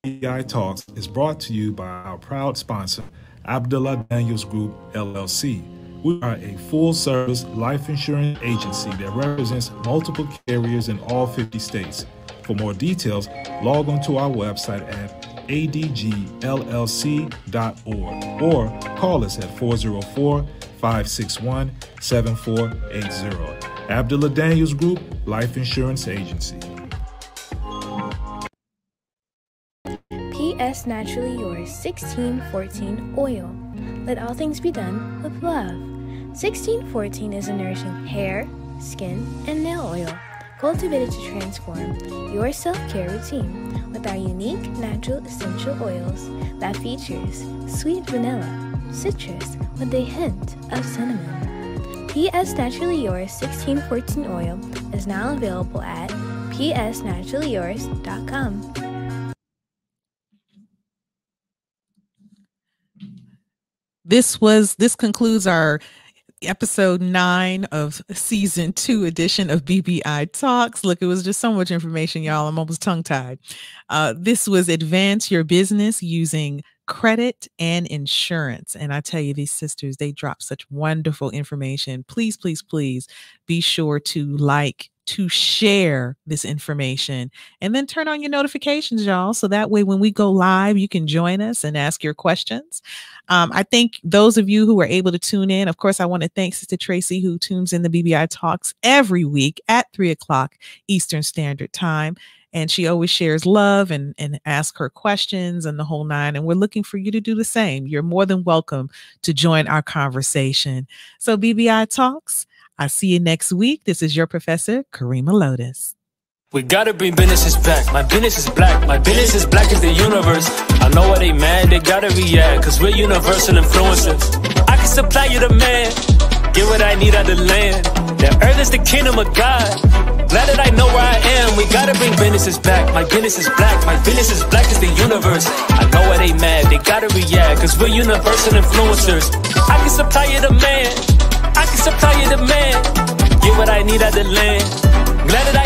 BBI Talks is brought to you by our proud sponsor, Abdullah Daniels Group, LLC. We are a full-service life insurance agency that represents multiple carriers in all 50 states. For more details, log on to our website at adgllc.org or call us at 404-561-7480. Abdullah Daniels Group, Life Insurance Agency. PS Naturally Yours 1614 Oil. Let all things be done with love. 1614 is a nourishing hair, skin, and nail oil cultivated to transform your self-care routine with our unique natural essential oils that features sweet vanilla, citrus with a hint of cinnamon. PS Naturally Yours 1614 Oil is now available at psnaturallyyours.com. This concludes our episode 9 of season 2 edition of BBI Talks. Look, it was just so much information, y'all. I'm almost tongue-tied. This was Advance Your Business Using Credit and Insurance. And I tell you, these sisters, they drop such wonderful information. Please, please, please be sure to share this information, and then turn on your notifications, y'all. So that way, when we go live, you can join us and ask your questions. I thank those of you who were able to tune in. Of course, I want to thank Sister Tracy, who tunes in the BBI Talks every week at 3:00 Eastern Standard Time. And she always shares love and asks her questions and the whole nine. And we're looking for you to do the same. You're more than welcome to join our conversation. So BBI Talks, I see you next week. This is your Professor, KARRIEMAH Lotus. We gotta bring businesses back. My business is black. My business is black as the universe. I know why they mad, they gotta react, cause we're universal influencers. I can supply you the man, get what I need out the land. The earth is the kingdom of God. Glad that I know where I am. We gotta bring businesses back. My business is black. My business is black as the universe. I know why they mad, they gotta react, cause we're universal influencers. I can supply you the man. I can supply you the man. Get what I need out the land. Glad that I